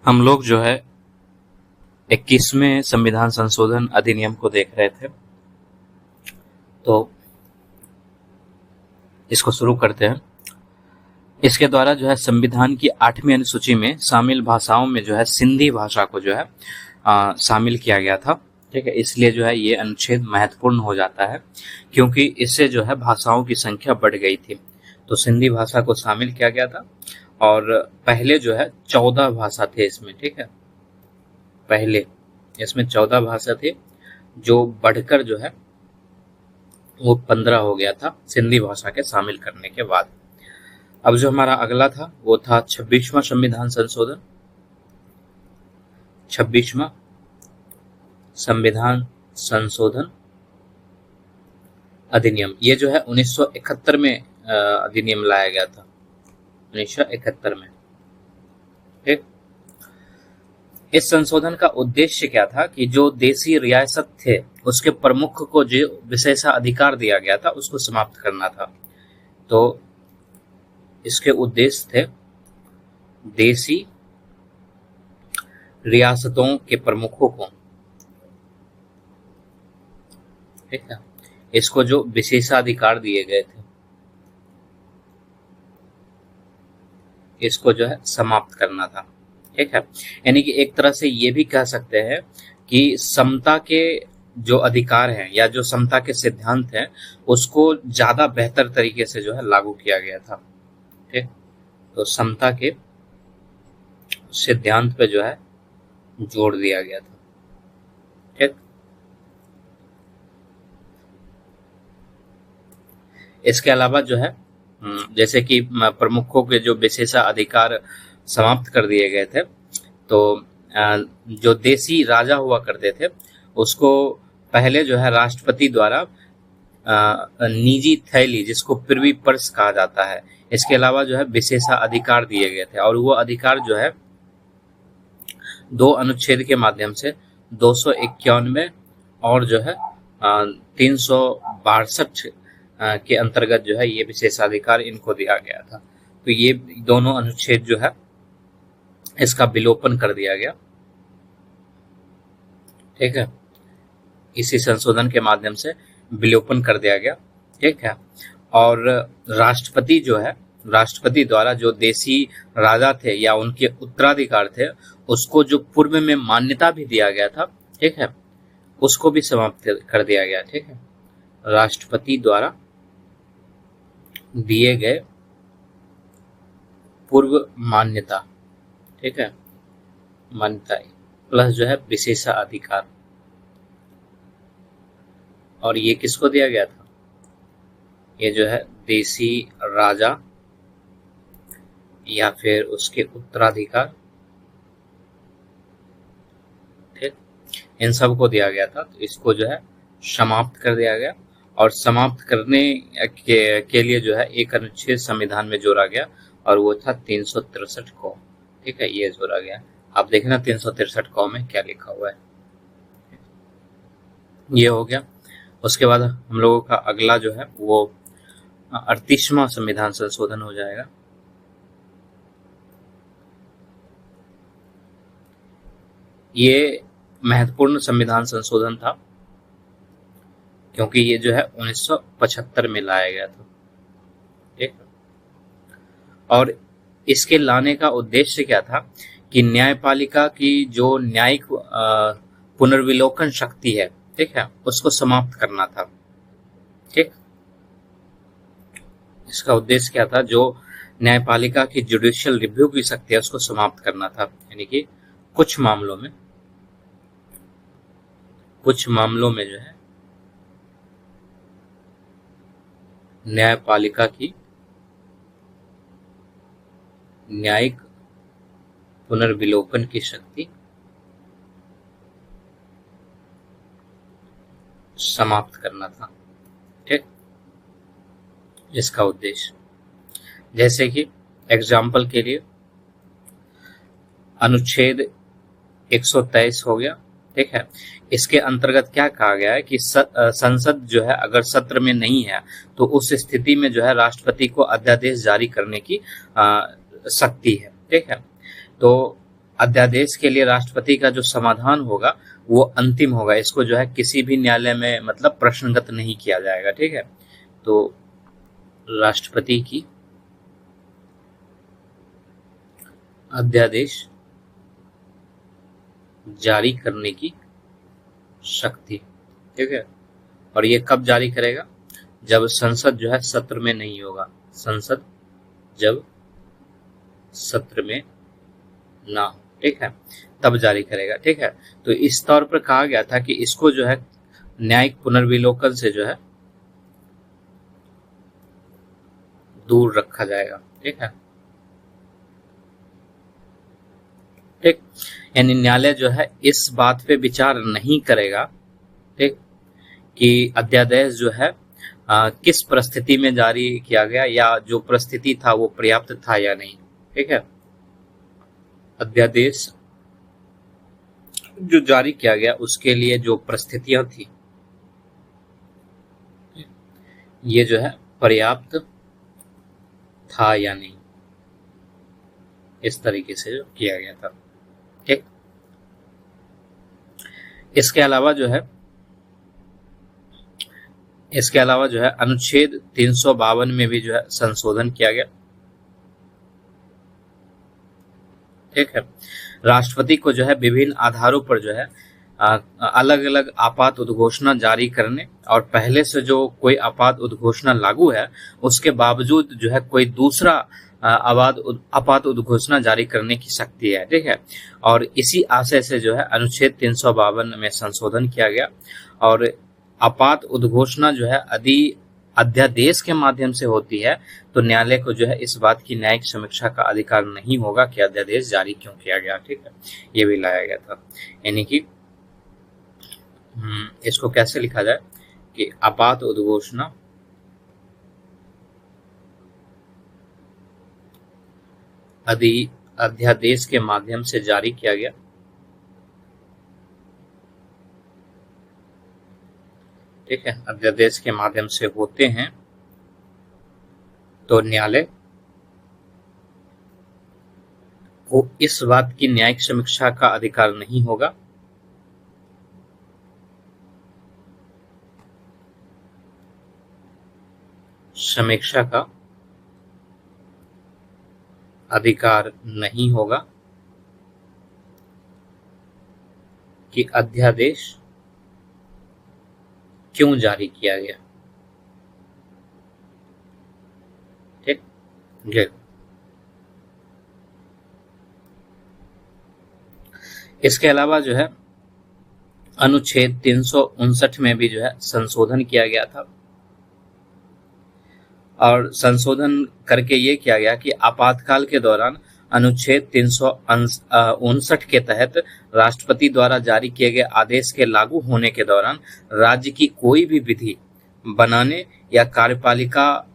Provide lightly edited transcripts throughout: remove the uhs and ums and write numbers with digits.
हम लोग जो है 21वें संविधान संशोधन अधिनियम को देख रहे थे, तो इसको शुरू करते हैं। इसके द्वारा जो है संविधान की 8वीं अनुसूची में शामिल भाषाओं में जो है सिंधी भाषा को जो है शामिल किया गया था। ठीक है, इसलिए जो है ये अनुच्छेद महत्वपूर्ण हो जाता है, क्योंकि इससे जो है भाषाओं की संख्या बढ़ गई थी। तो सिंधी भाषा को शामिल किया गया था, और पहले जो है 14 भाषा थे इसमें। ठीक है, पहले इसमें 14 भाषा थे, जो बढ़कर जो है वो 15 हो गया था सिंधी भाषा के शामिल करने के बाद। अब जो हमारा अगला था वो था 26वां संविधान संशोधन। 26वां संविधान संशोधन अधिनियम, ये जो है 1971 में अधिनियम लाया गया था, 1971 में। ठीक, इस संशोधन का उद्देश्य क्या था कि जो देसी रियासत थे उसके प्रमुख को जो विशेषाधिकार दिया गया था उसको समाप्त करना था। तो इसके उद्देश्य थे देसी रियासतों के प्रमुखों को, ठीक है, इसको जो विशेषाधिकार दिए गए थे इसको जो है समाप्त करना था। ठीक है, यानी कि एक तरह से ये भी कह सकते हैं कि समता के जो अधिकार हैं या जो समता के सिद्धांत हैं उसको ज्यादा बेहतर तरीके से जो है लागू किया गया था। ठीक, तो समता के सिद्धांत पे जो है जोड़ दिया गया था। ठीक, इसके अलावा जो है जैसे कि प्रमुखों के जो विशेषाधिकार समाप्त कर दिए गए थे, तो जो देसी राजा हुआ करते थे उसको पहले जो है राष्ट्रपति द्वारा निजी थैली, जिसको प्रिवी पर्स कहा जाता है, इसके अलावा जो है विशेषाधिकार दिए गए थे, और वो अधिकार जो है 2 अनुच्छेद के माध्यम से 291 और जो है 362 के अंतर्गत जो है ये विशेषाधिकार इनको दिया गया था। तो ये दोनों अनुच्छेद जो है इसका विलोपन कर दिया गया। ठीक है, इसी संशोधन के माध्यम से विलोपन कर दिया गया। ठीक है, और राष्ट्रपति जो है, राष्ट्रपति द्वारा जो देसी राजा थे या उनके उत्तराधिकार थे उसको जो पूर्व में मान्यता भी दिया गया था, ठीक है, उसको भी समाप्त कर दिया गया। ठीक है, राष्ट्रपति द्वारा दिए गए पूर्व मान्यता, ठीक है, मान्यता प्लस जो है विशेषाधिकार, और ये किसको दिया गया था? ये जो है देसी राजा या फिर उसके उत्तराधिकार, ठीक, इन सब को दिया गया था। तो इसको जो है समाप्त कर दिया गया, और समाप्त करने के लिए जो है एक अनुच्छेद संविधान में जोड़ा गया, और वो था 363 को। ठीक है, ये जोड़ा गया। आप देखना 363 को में क्या लिखा हुआ है। ये हो गया। उसके बाद हम लोगों का अगला जो है वो 38वां संविधान संशोधन हो जाएगा। ये महत्वपूर्ण संविधान संशोधन था क्योंकि ये जो है 1975 में लाया गया था। ठीक, और इसके लाने का उद्देश्य क्या था कि न्यायपालिका की जो न्यायिक पुनर्विलोकन शक्ति है, ठीक है, उसको समाप्त करना था। ठीक, इसका उद्देश्य क्या था? जो न्यायपालिका की जुडिशियल रिव्यू की शक्ति है उसको समाप्त करना था, यानी कि कुछ मामलों में जो है न्यायपालिका की न्यायिक पुनर्विलोकन की शक्ति समाप्त करना था। ठीक, इसका उद्देश्य, जैसे कि एग्जाम्पल के लिए अनुच्छेद 123 हो गया। ठीक है, इसके अंतर्गत क्या कहा गया है कि संसद जो है अगर सत्र में नहीं है तो उस स्थिति में जो है राष्ट्रपति को अध्यादेश जारी करने की शक्ति है। ठीक है, तो अध्यादेश के लिए राष्ट्रपति का जो समाधान होगा वो अंतिम होगा, इसको जो है किसी भी न्यायालय में मतलब प्रश्नगत नहीं किया जाएगा। ठीक है, तो राष्ट्रपति की अध्यादेश जारी करने की शक्ति। ठीक है, और ये कब जारी करेगा? जब संसद जो है सत्र में नहीं होगा, संसद जब सत्र में ना हो, ठीक है, तब जारी करेगा। ठीक है, तो इस तौर पर कहा गया था कि इसको जो है न्यायिक पुनर्विलोकन से जो है दूर रखा जाएगा। ठीक है, ठीक, यानी न्यायालय जो है इस बात पे विचार नहीं करेगा, ठीक, कि अध्यादेश जो है किस परिस्थिति में जारी किया गया या जो परिस्थिति था वो पर्याप्त था या नहीं। ठीक है, अध्यादेश जो जारी किया गया उसके लिए जो परिस्थितियां थी ये जो है पर्याप्त था या नहीं, इस तरीके से जो किया गया था। ठीक, इसके अलावा जो है अनुच्छेद 352 में भी जो है संशोधन किया गया। ठीक है, राष्ट्रपति को जो है विभिन्न आधारों पर जो है अलग अलग आपात उद्घोषणा जारी करने और पहले से जो कोई आपात उद्घोषणा लागू है उसके बावजूद जो है कोई दूसरा आपात उद्घोषणा जारी करने की शक्ति है। ठीक है, और इसी आशय से जो है अनुच्छेद 352 में संशोधन किया गया और आपात उद्घोषणा जो है यदि अध्यादेश के माध्यम से होती है तो न्यायालय को जो है इस बात की न्यायिक समीक्षा का अधिकार नहीं होगा कि अध्यादेश जारी क्यों किया गया। ठीक है, ये भी लाया गया था। यानी कि इसको कैसे लिखा जाए कि आपात उद्घोषणा यदि अध्यादेश के माध्यम से जारी किया गया ठीक है, अध्यादेश के माध्यम से होते हैं तो न्यायालय को इस बात की न्यायिक समीक्षा का अधिकार नहीं होगा समीक्षा का अधिकार नहीं होगा कि अध्यादेश क्यों जारी किया गया। ठीक, इसके अलावा जो है अनुच्छेद 359 में भी जो है संशोधन किया गया था और संशोधन करके ये किया गया कि आपातकाल के दौरान अनुच्छेद 359 के तहत राष्ट्रपति द्वारा जारी किए गए आदेश के लागू होने के दौरान राज्य की कोई भी विधि बनाने या कार्यपालिका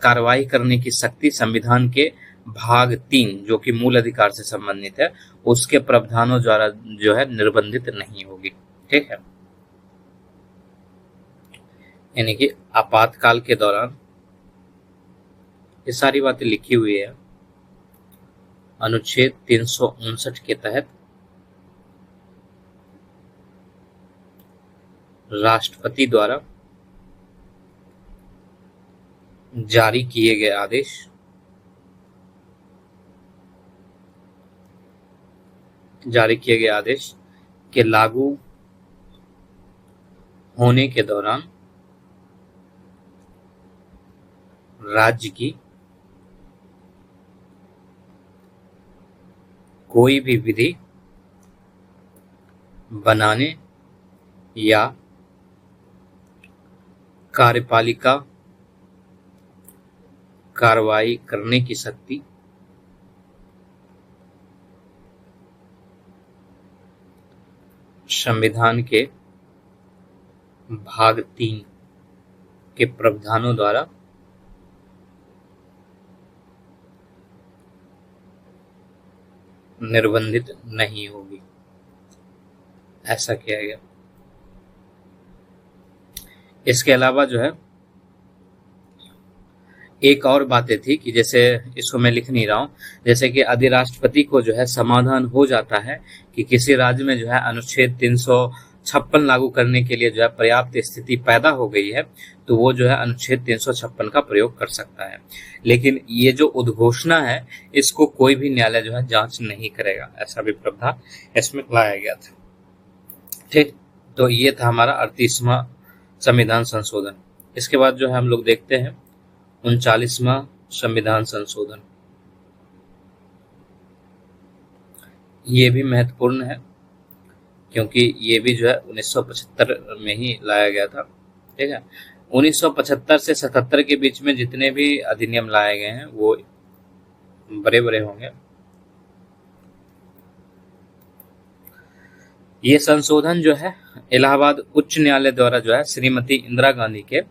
कार्रवाई करने की शक्ति संविधान के भाग 3 जो कि मूल अधिकार से संबंधित है उसके प्रावधानों द्वारा जो है निर्बंधित नहीं होगी। ठीक है, यानी कि आपातकाल के दौरान ये सारी बातें लिखी हुई है अनुच्छेद 359 के तहत राष्ट्रपति द्वारा जारी किए गए आदेश के लागू होने के दौरान राज्य की कोई भी विधि बनाने या कार्यपालिका कार्रवाई करने की शक्ति संविधान के भाग 3 के प्रावधानों द्वारा निर्बंधित नहीं होगी, ऐसा किया गया। इसके अलावा जो है एक और बातें थी कि जैसे इसको मैं लिख नहीं रहा हूँ, जैसे कि अधिराष्ट्रपति को जो है समाधान हो जाता है कि किसी राज्य में जो है अनुच्छेद 356 लागू करने के लिए जो है पर्याप्त स्थिति पैदा हो गई है, तो वो जो है अनुच्छेद 356 का प्रयोग कर सकता है। लेकिन ये जो उद्घोषणा है, इसको कोई भी न्यायालय जो है जांच नहीं करेगा, ऐसा भी प्रावधान इसमें लाया गया था। ठीक, तो ये था हमारा 38वां संविधान संशोधन। इसके बाद जो है हम लोग देखते हैं 39वां संविधान संशोधन। ये भी महत्वपूर्ण है क्योंकि ये भी जो है 1975 में ही लाया गया था। ठीक है, 1975 से 77 के बीच में जितने भी अधिनियम लाए गए हैं वो बड़े बड़े होंगे। ये संशोधन जो है इलाहाबाद उच्च न्यायालय द्वारा जो है श्रीमती इंदिरा गांधी के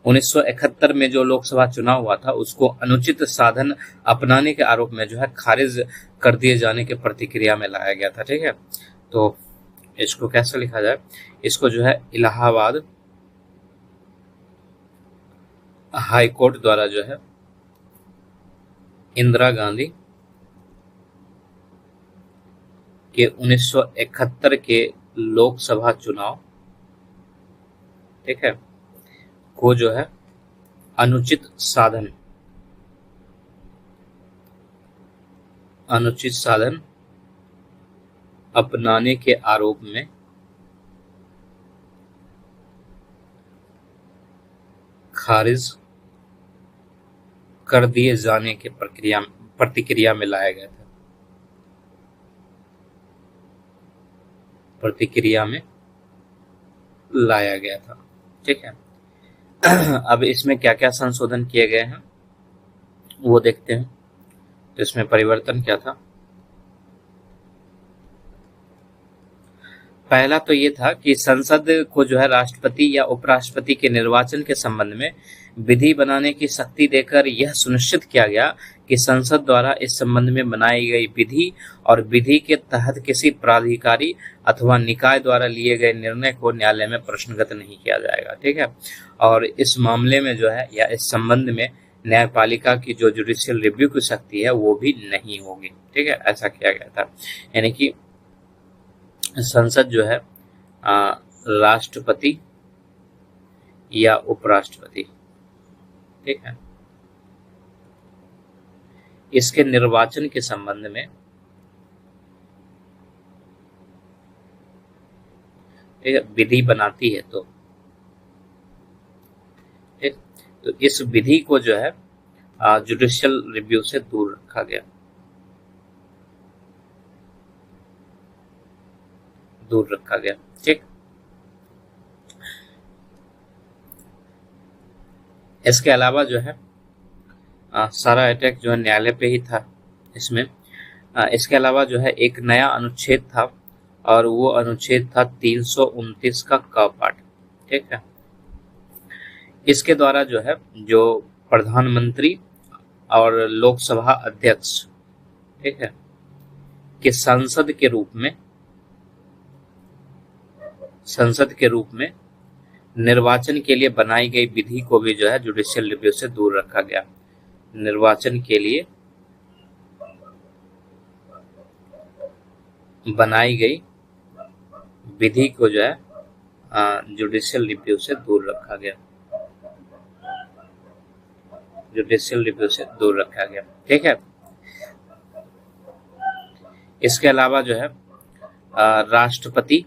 1971 में जो लोकसभा चुनाव हुआ था उसको अनुचित साधन अपनाने के आरोप में जो है खारिज कर दिए जाने के प्रतिक्रिया में लाया गया था। ठीक है, तो इसको कैसे लिखा जाए, इसको जो है इलाहाबाद हाई कोर्ट द्वारा जो है इंदिरा गांधी के 1971 के लोकसभा चुनाव, ठीक है, को जो है अनुचित साधन अपनाने के आरोप में खारिज कर दिए जाने के प्रतिक्रिया में लाया गया था। ठीक है, अब इसमें क्या क्या संशोधन किए गए हैं वो देखते हैं। तो इसमें परिवर्तन क्या था। पहला तो ये था कि संसद को जो है राष्ट्रपति या उपराष्ट्रपति के निर्वाचन के संबंध में विधि बनाने की शक्ति देकर यह सुनिश्चित किया गया कि संसद द्वारा इस संबंध में बनाई गई विधि और विधि के तहत किसी प्राधिकारी अथवा निकाय द्वारा लिए गए निर्णय को न्यायालय में प्रश्नगत नहीं किया जाएगा। ठीक है, और इस मामले में जो है या इस संबंध में न्यायपालिका की जो जुडिशियल रिव्यू की शक्ति है वो भी नहीं होगी। ठीक है, ऐसा किया गया था। यानी कि संसद जो है राष्ट्रपति या उपराष्ट्रपति, ठीक है, इसके निर्वाचन के संबंध में विधि बनाती है तो ठीक, तो इस विधि को जो है जुडिशियल रिव्यू से दूर रखा गया, ठीक। इसके अलावा जो है सारा अटैक जो है न्यायालय पे ही था इसमें। इसके अलावा जो है एक नया अनुच्छेद था और वो अनुच्छेद था 329 का क पार्ट। ठीक है, इसके द्वारा जो है जो प्रधानमंत्री और लोकसभा अध्यक्ष, ठीक है, कि संसद के रूप में निर्वाचन के लिए बनाई गई विधि को भी जो है जुडिशियल रिव्यू से दूर रखा गया। निर्वाचन के लिए बनाई गई विधि को जो है जुडिशियल रिव्यू से दूर रखा गया, ठीक है। इसके अलावा जो है राष्ट्रपति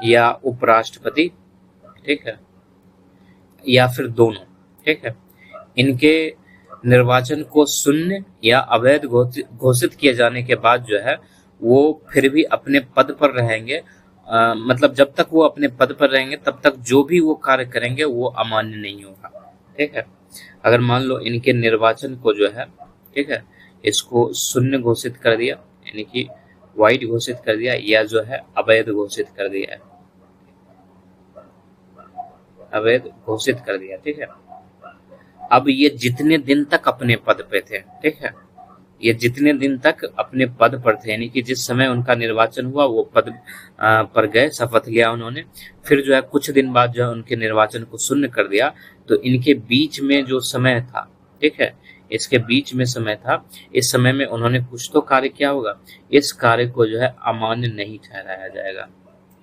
या उपराष्ट्रपति, ठीक है, या फिर दोनों, ठीक है, इनके निर्वाचन को शून्य या अवैध घोषित किए जाने के बाद जो है वो फिर भी अपने पद पर रहेंगे। मतलब जब तक वो अपने पद पर रहेंगे तब तक जो भी वो कार्य करेंगे वो अमान्य नहीं होगा। ठीक है, अगर मान लो इनके निर्वाचन को जो है, ठीक है, इसको शून्य घोषित कर दिया, यानी कि वाइड घोषित कर दिया, या जो है अवैध घोषित कर दिया है, ठीक है। अब ये जितने दिन तक अपने पद पे थे, ठीक है, ये जितने दिन तक अपने पद पर थे, यानी कि जिस समय उनका निर्वाचन हुआ वो पद पर गए, शपथ लिया उन्होंने, फिर जो है कुछ दिन बाद जो है उनके निर्वाचन को शून्य कर दिया। तो इनके बीच में जो समय था, ठीक है, इसके बीच में समय था, इस समय में उन्होंने कुछ तो कार्य किया होगा, इस कार्य को जो है अमान्य नहीं ठहराया जाएगा,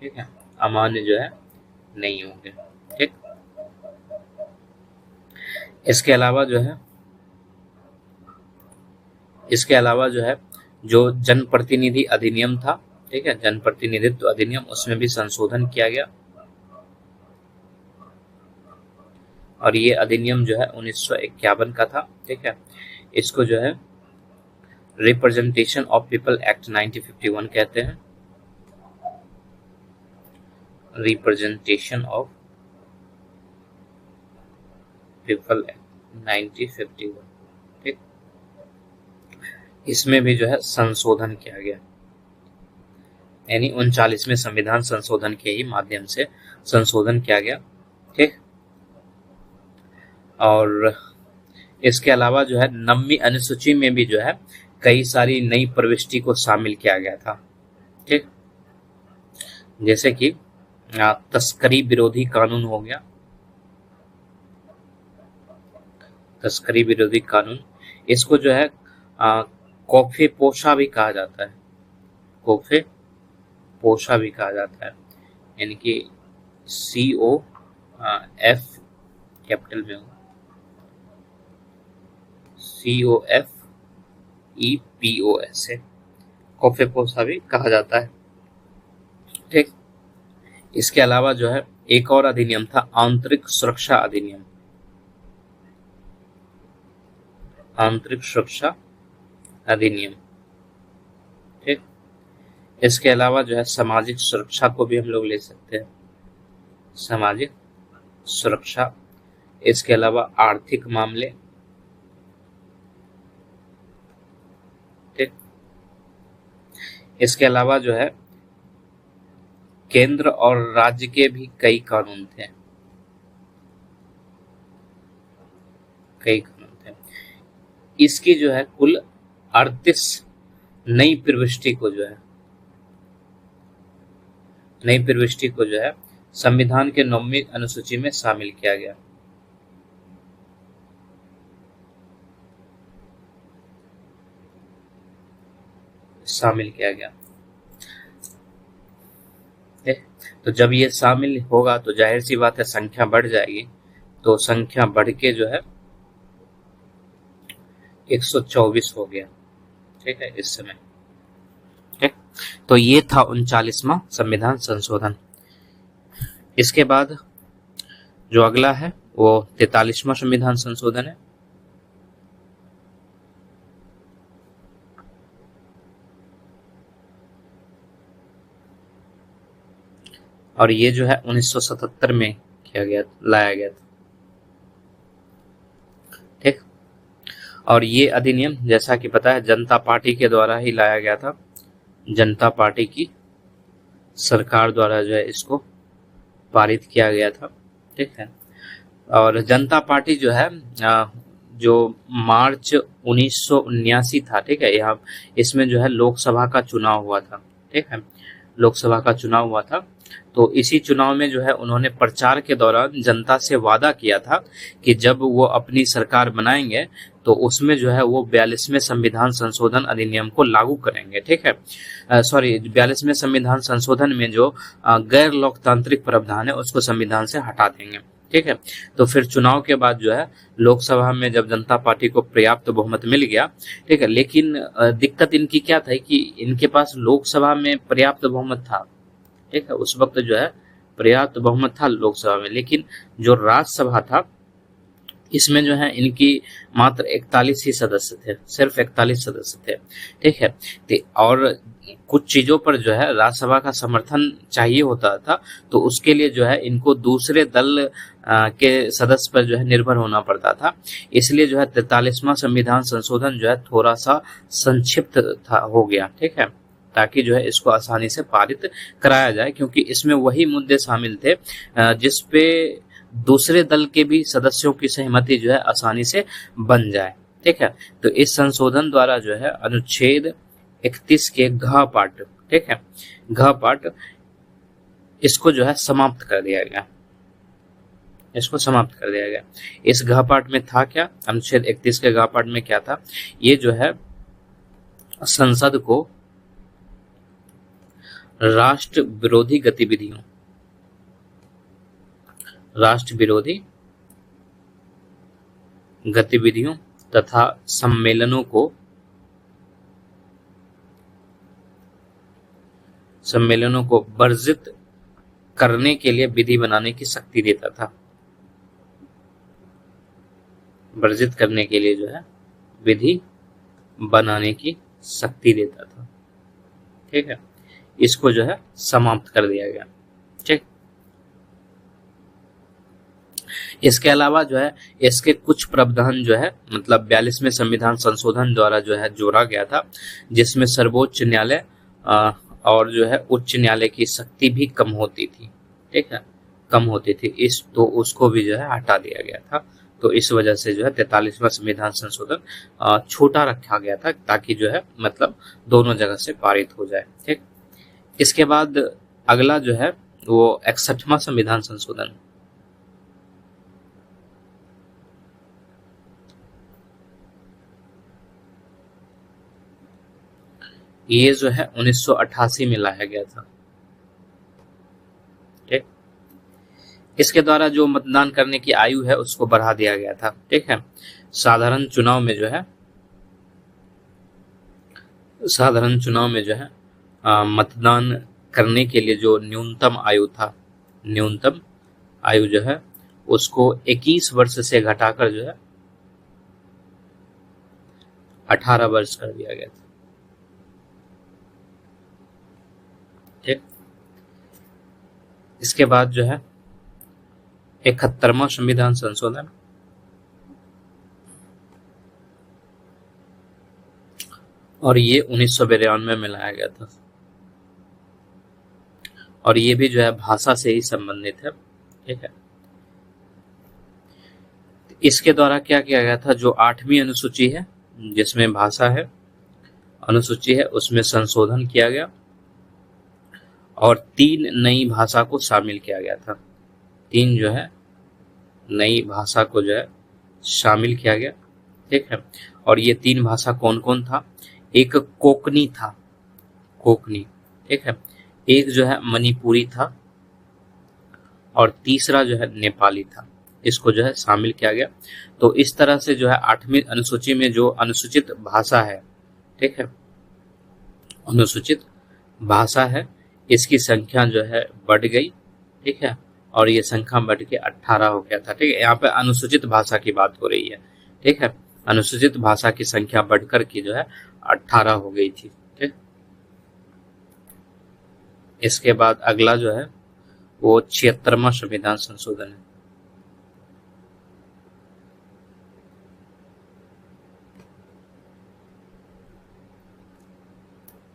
ठीक है, अमान्य जो है नहीं होंगे, ठीक। इसके अलावा जो है जो जनप्रतिनिधि अधिनियम था, ठीक है, जनप्रतिनिधित्व अधिनियम, उसमें भी संशोधन किया गया और ये अधिनियम जो है 1951 का था, ठीक है। इसको जो है रिप्रेजेंटेशन ऑफ पीपल एक्ट 1951 कहते हैं, रिप्रेजेंटेशन ऑफ पीपल एक्ट 1951, ठीक। इसमें भी जो है संशोधन किया गया, यानी 39वें संविधान संशोधन के ही माध्यम से संशोधन किया गया, ठीक। और इसके अलावा जो है 9वीं अनुसूची में भी जो है कई सारी नई प्रविष्टि को शामिल किया गया था, ठीक। जैसे कि तस्करी विरोधी कानून हो गया, तस्करी विरोधी कानून, इसको जो है कॉफे पोशा भी कहा जाता है, कॉफे पोशा भी कहा जाता है, यानी कि COF कैपिटल में होगा, COFEPOS है, कॉफे पोशा भी कहा जाता है, ठीक। इसके अलावा जो है एक और अधिनियम था आंतरिक सुरक्षा अधिनियम, आंतरिक सुरक्षा अधिनियम, ठीक। इसके अलावा जो है सामाजिक सुरक्षा को भी हम लोग ले सकते हैं, सामाजिक सुरक्षा। इसके अलावा आर्थिक मामले, ठीक। इसके अलावा जो है केंद्र और राज्य के भी कई कानून थे, कई कानून थे। इसकी जो है कुल 38 नई प्रविष्टि को जो है संविधान के 9वीं अनुसूची में शामिल किया गया, शामिल किया गया। तो जब ये शामिल होगा तो जाहिर सी बात है संख्या बढ़ जाएगी, तो संख्या बढ़ के जो है 124 हो गया, ठीक है, इस समय, ठीक। तो ये था 39वां संविधान संशोधन। इसके बाद जो अगला है वो 43वां संविधान संशोधन है, और ये जो है 1977 में लाया गया था, ठीक। और ये अधिनियम जैसा कि पता है जनता पार्टी के द्वारा ही लाया गया था, जनता पार्टी की सरकार द्वारा जो है इसको पारित किया गया था, ठीक है। और जनता पार्टी जो है जो मार्च 1979 था, ठीक है, यहाँ इसमें जो है लोकसभा का चुनाव हुआ था, ठीक है, लोकसभा का चुनाव हुआ था। तो इसी चुनाव में जो है उन्होंने प्रचार के दौरान जनता से वादा किया था कि जब वो अपनी सरकार बनाएंगे तो उसमें जो है वो 42वें संविधान संशोधन अधिनियम को लागू करेंगे, ठीक है। 42वें संविधान संशोधन में जो गैर लोकतांत्रिक प्रावधान है उसको संविधान से हटा देंगे, ठीक है। तो फिर चुनाव के बाद जो है लोकसभा में जब जनता पार्टी को पर्याप्त बहुमत मिल गया, ठीक है, लेकिन दिक्कत इनकी क्या था कि इनके पास लोकसभा में पर्याप्त बहुमत था, ठीक है, उस वक्त जो है पर्याप्त बहुमत था लोकसभा में, लेकिन जो राज्यसभा था इसमें जो है इनकी मात्र 41 ही सदस्य थे, सिर्फ 41 सदस्य थे, ठीक है। और कुछ चीजों पर जो है राज्यसभा का समर्थन चाहिए होता था, तो उसके लिए जो है इनको दूसरे दल के सदस्य पर जो है निर्भर होना पड़ता था। इसलिए जो है 43वां संविधान संशोधन जो है थोड़ा सा संक्षिप्त हो गया, ठीक है, ताकि जो है इसको आसानी से पारित कराया जाए, क्योंकि इसमें वही मुद्दे शामिल थे जिसपे दूसरे दल के भी सदस्यों की सहमति जो है आसानी से बन जाए, ठीक है। तो इस संशोधन द्वारा जो है अनुच्छेद 31 के घ पाठ, ठीक है, घ पाठ, इसको जो है समाप्त कर दिया गया, इसको समाप्त कर दिया गया। इस घ पाठ में था क्या, अनुच्छेद 31 के घ पाठ में क्या था, ये जो है संसद को राष्ट्र विरोधी गतिविधियों, राष्ट्र विरोधी गतिविधियों तथा सम्मेलनों को वर्जित करने के लिए विधि बनाने की शक्ति देता था, वर्जित करने के लिए जो है विधि बनाने की शक्ति देता था, ठीक है। इसको जो है समाप्त कर दिया गया, ठीक। इसके अलावा जो है इसके कुछ प्रावधान जो है मतलब 42वें संविधान संशोधन द्वारा जो है जोड़ा गया था, जिसमें सर्वोच्च न्यायालय और जो है उच्च न्यायालय की शक्ति भी कम होती थी, ठीक है, कम होती थी। इस तो उसको भी जो है हटा दिया गया था। तो इस वजह से जो है 43वां संविधान संशोधन छोटा रखा गया था, ताकि जो है मतलब दोनों जगह से पारित हो जाए, ठीक। इसके बाद अगला जो है वो 61वां संविधान संशोधन, ये जो है 1988 में लाया गया था, ठीक। इसके द्वारा जो मतदान करने की आयु है उसको बढ़ा दिया गया था, ठीक है। साधारण चुनाव में जो है मतदान करने के लिए जो न्यूनतम आयु था, न्यूनतम आयु जो है उसको 21 वर्ष से घटाकर जो है 18 वर्ष कर दिया गया था, ठीक। इसके बाद जो है 71वां संविधान संशोधन, और ये 1992 में लाया गया था, और ये भी जो है भाषा से ही संबंधित है, ठीक है। इसके द्वारा क्या किया गया था, जो 8वीं अनुसूची है जिसमें भाषा है अनुसूची है, उसमें संशोधन किया गया और 3 नई भाषा को शामिल किया गया था, 3 जो है नई भाषा को जो है शामिल किया गया, ठीक है। और ये 3 भाषा कौन कौन था, एक कोकनी था, कोकनी, ठीक है, एक जो है मणिपुरी था, और तीसरा जो है नेपाली था। इसको जो है शामिल किया गया। तो इस तरह से जो है 8वीं अनुसूची में जो अनुसूचित भाषा है, ठीक है, अनुसूचित भाषा है, इसकी संख्या जो है बढ़ गई, ठीक है, और ये संख्या बढ़ के 18 हो गया था, ठीक है। यहाँ पे अनुसूचित भाषा की बात हो रही है, ठीक है, अनुसूचित भाषा की संख्या बढ़कर की जो है 18 हो गई थी, ठीक। इसके बाद अगला जो है वो 76वां संविधान संशोधन है,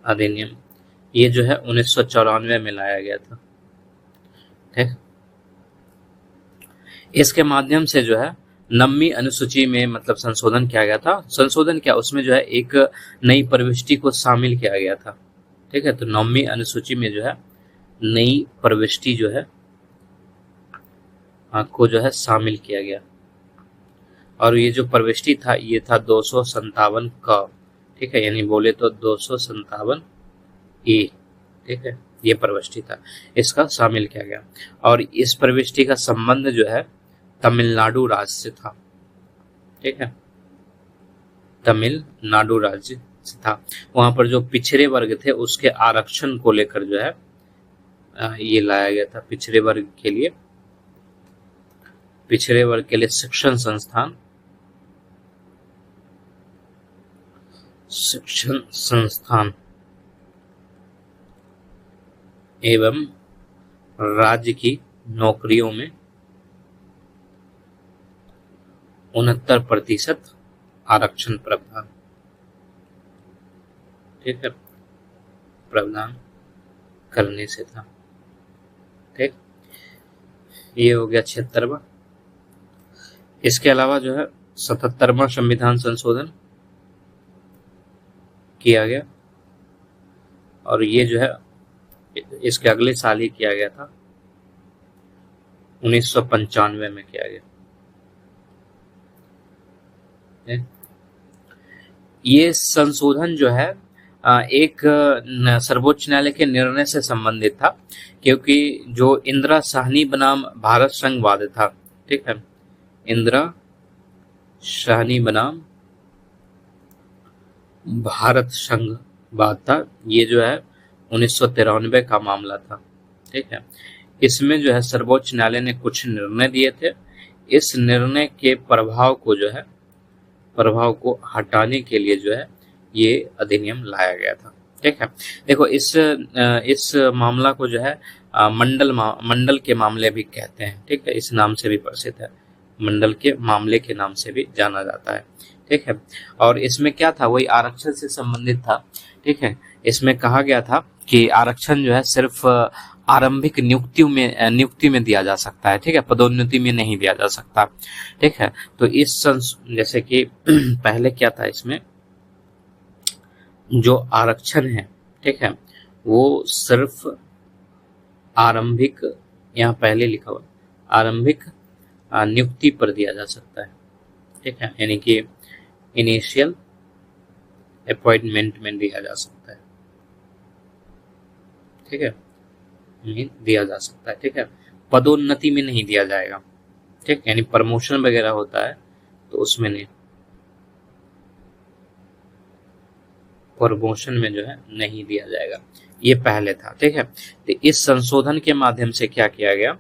अधिनियम। ये जो है 1994 में लाया गया था, ठीक। इसके माध्यम से जो है 9वीं अनुसूची में मतलब संशोधन किया गया था। संशोधन क्या, उसमें जो है एक नई प्रविष्टि को शामिल किया गया था, ठीक है। तो 9वीं अनुसूची में जो है नई प्रविष्टि जो है को जो है शामिल किया गया, और ये जो प्रविष्टि था ये था 257 का, ठीक है, यानी बोले तो 257 ए, ठीक है, ये प्रविष्टि था, इसका शामिल किया गया। और इस प्रविष्टि का संबंध जो है तमिलनाडु राज्य से था, ठीक है, तमिलनाडु राज्य से था। वहां पर जो पिछड़े वर्ग थे उसके आरक्षण को लेकर जो है ये लाया गया था। पिछड़े वर्ग के लिए शिक्षण संस्थान एवं राज्य की नौकरियों में 69% आरक्षण प्रावधान, ठीक है, प्रावधान करने से था, ठीक। ये हो गया 76वां। इसके अलावा जो है 77वां संविधान संशोधन किया गया, और ये जो है इसके अगले साल ही किया गया था, 1995 में किया गया। ये संशोधन जो है एक सर्वोच्च न्यायालय के निर्णय से संबंधित था, क्योंकि जो इंदिरा साहनी बनाम भारत संघवाद था, ठीक है, इंदिरा साहनी बनाम भारत संघवाद था, ये जो है 1993 का मामला था, ठीक है। इसमें जो है सर्वोच्च न्यायालय ने कुछ निर्णय दिए थे। इस निर्णय के प्रभाव को हटाने के लिए जो है ये अधिनियम लाया गया था, ठीक है। देखो इस मामला को जो है मंडल के मामले भी कहते हैं, ठीक है, इस नाम से भी प्रसिद्ध है, मंडल के मामले के नाम से भी जाना जाता है, ठीक है। और इसमें क्या था, वही आरक्षण से संबंधित था, ठीक है। इसमें कहा गया था कि आरक्षण जो है सिर्फ आरंभिक नियुक्ति में दिया जा सकता है, ठीक है, पदोन्नति में नहीं दिया जा सकता, ठीक है। तो जैसे कि पहले क्या था, इसमें जो आरक्षण है, ठीक है, वो सिर्फ आरंभिक, यहाँ पहले लिखा हुआ आरंभिक नियुक्ति पर दिया जा सकता है, ठीक है, यानी कि इनिशियल अपॉइंटमेंट में दिया जा सकता है, ठीक है, दिया जा सकता है, ठीक है, पदोन्नति में नहीं दिया जाएगा, ठीक, यानी प्रमोशन वगैरह होता है तो उसमें नहीं, प्रमोशन में जो है नहीं दिया जाएगा, ये पहले था, ठीक है। तो इस संशोधन के माध्यम से क्या किया गया,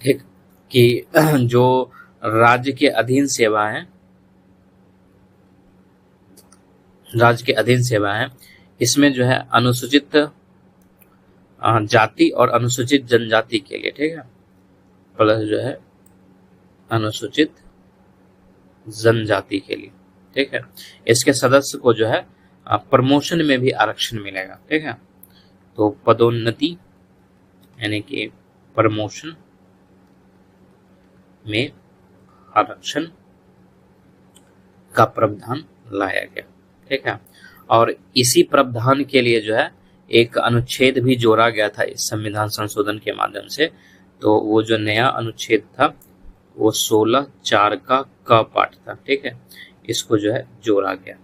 ठीक, कि जो राज्य के अधीन सेवा है, इसमें जो है अनुसूचित जाति और अनुसूचित जनजाति के लिए, ठीक है, प्लस जो है अनुसूचित जनजाति के लिए, ठीक है, इसके सदस्य को जो है प्रमोशन में भी आरक्षण मिलेगा, ठीक है। तो पदोन्नति यानी कि प्रमोशन में आरक्षण का प्रावधान लाया गया, ठीक है। और इसी प्रावधान के लिए जो है एक अनुच्छेद भी जोड़ा गया था इस संविधान संशोधन के माध्यम से। तो वो जो नया अनुच्छेद था वो 16(4) का क पाठ था, ठीक है, इसको जो है जोड़ा गया,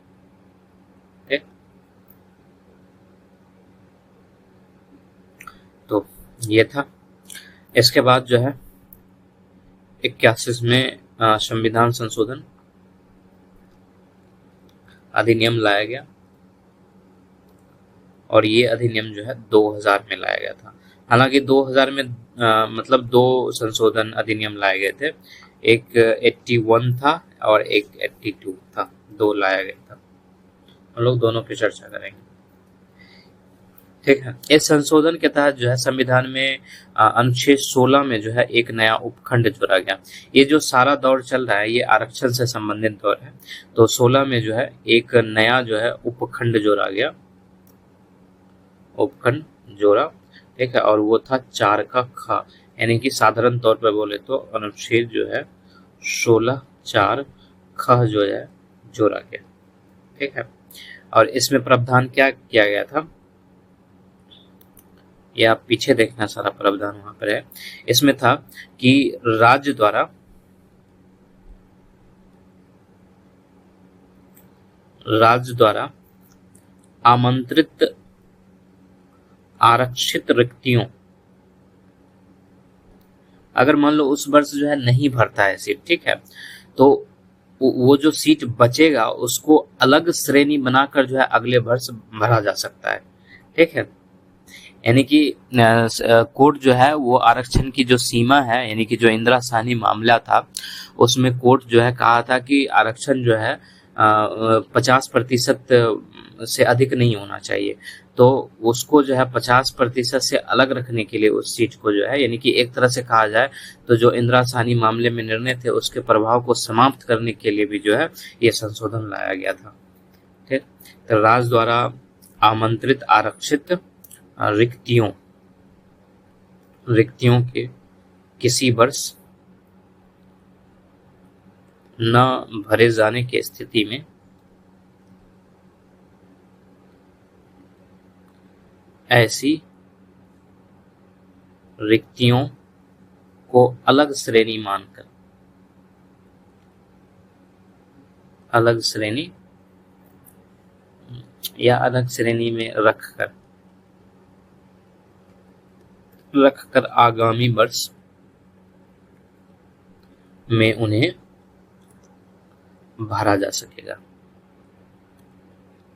ठीक। तो ये था। इसके बाद जो है 81 में संविधान संशोधन अधिनियम लाया गया, और ये अधिनियम जो है 2000 में लाया गया था। हालांकि 2000 में मतलब दो संशोधन अधिनियम लाए गए थे, एक 81 था और एक 82 था, दो लाया गया था। हम लोग दोनों की चर्चा करेंगे, ठीक है। इस संशोधन के तहत जो है संविधान में अनुच्छेद 16 में जो है एक नया उपखंड जोड़ा गया। ये जो सारा दौर चल रहा है ये आरक्षण से संबंधित दौर है। तो 16 में जो है एक नया जो है उपखंड जोड़ा गया, उपखंड जोड़ा, ठीक है, और वो था 4 का ख, यानी कि साधारण तौर पर बोले तो अनुच्छेद जो है 16(4) ख जो है जोड़ा गया, ठीक है। और इसमें प्रावधान क्या किया गया था, ये आप पीछे देखना, सारा प्रावधान वहां पर है। इसमें था कि राज्य द्वारा आमंत्रित आरक्षित रिक्तियों, अगर मान लो उस वर्ष जो है नहीं भरता है सीट, ठीक है, तो वो जो सीट बचेगा उसको अलग श्रेणी बनाकर जो है अगले वर्ष भरा जा सकता है, ठीक है। यानी कि कोर्ट जो है वो आरक्षण की जो सीमा है, यानी कि जो इंदिरा साहनी मामला था उसमें कोर्ट जो है कहा था कि आरक्षण जो है 50% से अधिक नहीं होना चाहिए। तो उसको जो है 50% से अलग रखने के लिए उस सीट को जो है, यानी कि एक तरह से कहा जाए तो जो इंदिरा साहनी मामले में निर्णय थे उसके प्रभाव को समाप्त करने के लिए भी जो है ये संशोधन लाया गया था, ठीक। तो राज्य द्वारा आमंत्रित आरक्षित रिक्तियों के किसी वर्ष न भरे जाने की स्थिति में ऐसी रिक्तियों को अलग श्रेणी मानकर, अलग श्रेणी या अलग श्रेणी में रखकर आगामी वर्ष में उन्हें भरा जा सकेगा।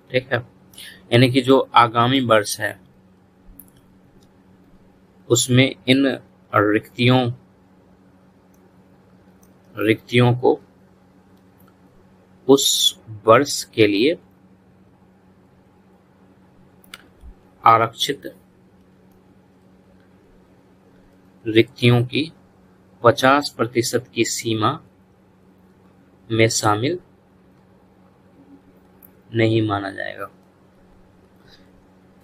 ठीक है, यानी कि जो आगामी वर्ष है उसमें इन रिक्तियों को उस वर्ष के लिए आरक्षित रिक्तियों की 50% की सीमा में शामिल नहीं माना जाएगा।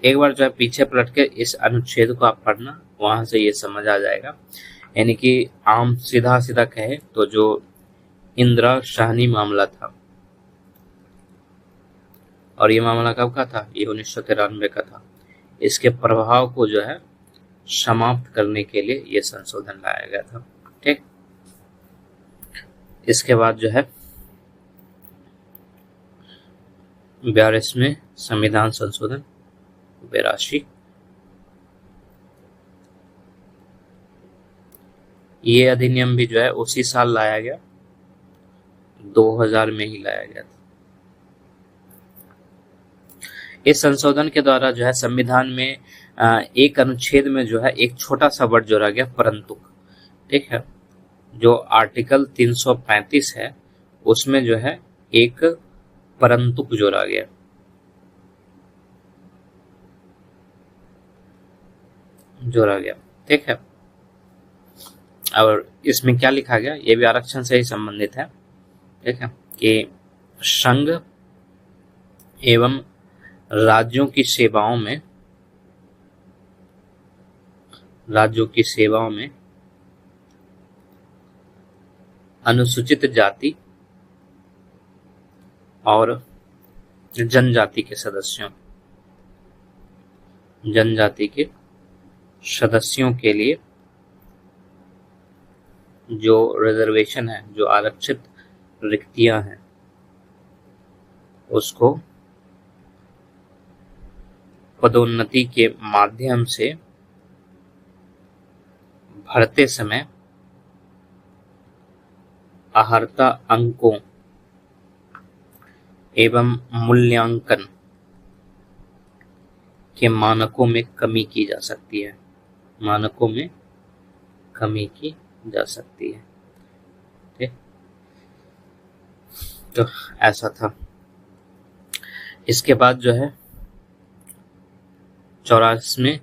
एक बार जो है पीछे पलट के इस अनुच्छेद को आप पढ़ना, वहां से ये समझ आ जाएगा। यानी कि आम सीधा सीधा कहे तो जो इंदिरा शाहनी मामला था, और ये मामला कब का था? ये 1993 का था। इसके प्रभाव को जो है समाप्त करने के लिए ये संशोधन लाया गया था। ठीक, इसके बाद जो है 42वें संविधान संशोधन 82, ये अधिनियम भी जो है उसी साल लाया गया, 2000 में ही लाया गया था। इस संशोधन के द्वारा जो है संविधान में एक अनुच्छेद में जो है एक छोटा सा वर्ड जोड़ा गया, परंतु। ठीक है, जो आर्टिकल 335 है उसमें जो है एक परंतु जोड़ा गया। ठीक है, और इसमें क्या लिखा गया, ये भी आरक्षण से ही संबंधित है। ठीक है, कि संघ एवं राज्यों की सेवाओं में अनुसूचित जाति और जनजाति के सदस्यों के लिए जो रिजर्वेशन है, जो आरक्षित रिक्तियां हैं, उसको पदोन्नति के माध्यम से भरते समय अहर्ता अंकों एवं मूल्यांकन के मानकों में कमी की जा सकती है। ठीक, तो ऐसा था। इसके बाद जो है 84वें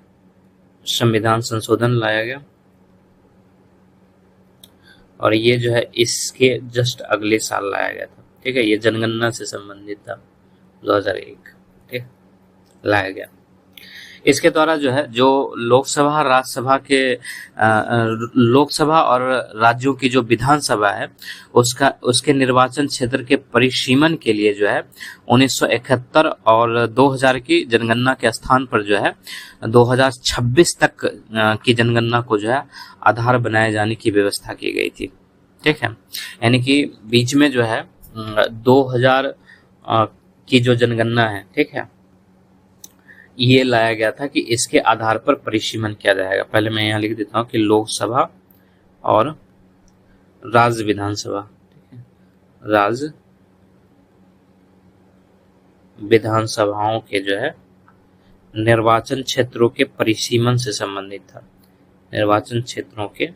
संविधान संशोधन लाया गया, और ये जो है इसके जस्ट अगले साल लाया गया था। ठीक है, ये जनगणना से संबंधित था, 2001। ठीक, लाया गया। इसके द्वारा जो है जो लोकसभा और राज्यों की जो विधानसभा है उसके निर्वाचन क्षेत्र के परिसीमन के लिए जो है 1971 और 2000 की जनगणना के स्थान पर जो है 2026 तक की जनगणना को जो है आधार बनाए जाने की व्यवस्था की गई थी। ठीक है, यानी कि बीच में जो है 2000 की जो जनगणना है, ठीक है, ये लाया गया था कि इसके आधार पर परिसीमन किया जाएगा। पहले मैं यहाँ लिख देता हूँ कि लोकसभा और राज्य विधानसभा, ठीक है, राज्य विधानसभाओं के जो है निर्वाचन क्षेत्रों के परिसीमन से संबंधित था। निर्वाचन क्षेत्रों के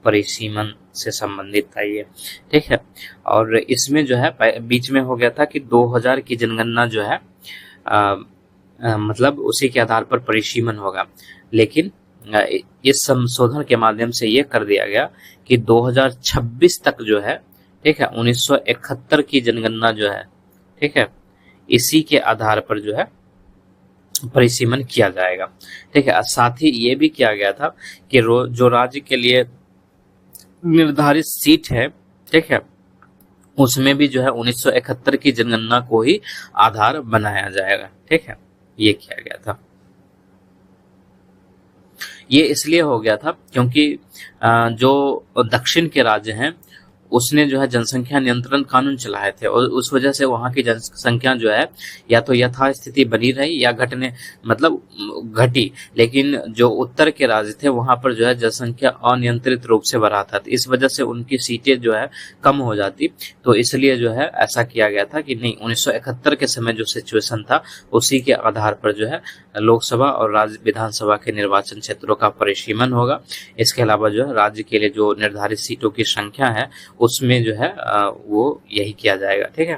परिसीमन से संबंधित था ये। ठीक है, और इसमें जो है बीच में हो गया था कि 2000 की जनगणना जो है मतलब उसी के आधार पर परिसीमन होगा, लेकिन इस संशोधन के माध्यम से ये कर दिया गया कि 2026 तक जो है, ठीक है, 1971 की जनगणना जो है, ठीक है, इसी के आधार पर जो है परिसीमन किया जाएगा। ठीक है, साथ ही ये भी किया गया था कि जो राज्य के लिए निर्धारित सीट है, ठीक है, उसमें भी जो है 1971 की जनगणना को ही आधार बनाया जाएगा, ठीक है, ये किया गया था। ये इसलिए हो गया था क्योंकि जो दक्षिण के राज्य हैं उसने जो है जनसंख्या नियंत्रण कानून चलाए थे और उस वजह से वहां की जनसंख्या जो है या तो यथास्थिति बनी रही या घटने मतलब घटी, लेकिन जो उत्तर के राज्य थे वहां पर जो है जनसंख्या अनियंत्रित रूप से बढ़ा था, तो इस वजह से उनकी सीटें जो है कम हो जाती। तो इसलिए जो है ऐसा किया गया था कि नहीं, 1971 के समय जो सिचुएशन था उसी के आधार पर जो है लोकसभा और राज्य विधानसभा के निर्वाचन क्षेत्रों का परिसीमन होगा। इसके अलावा जो है राज्य के लिए जो निर्धारित सीटों की संख्या है उसमें जो है वो यही किया जाएगा, ठीक है।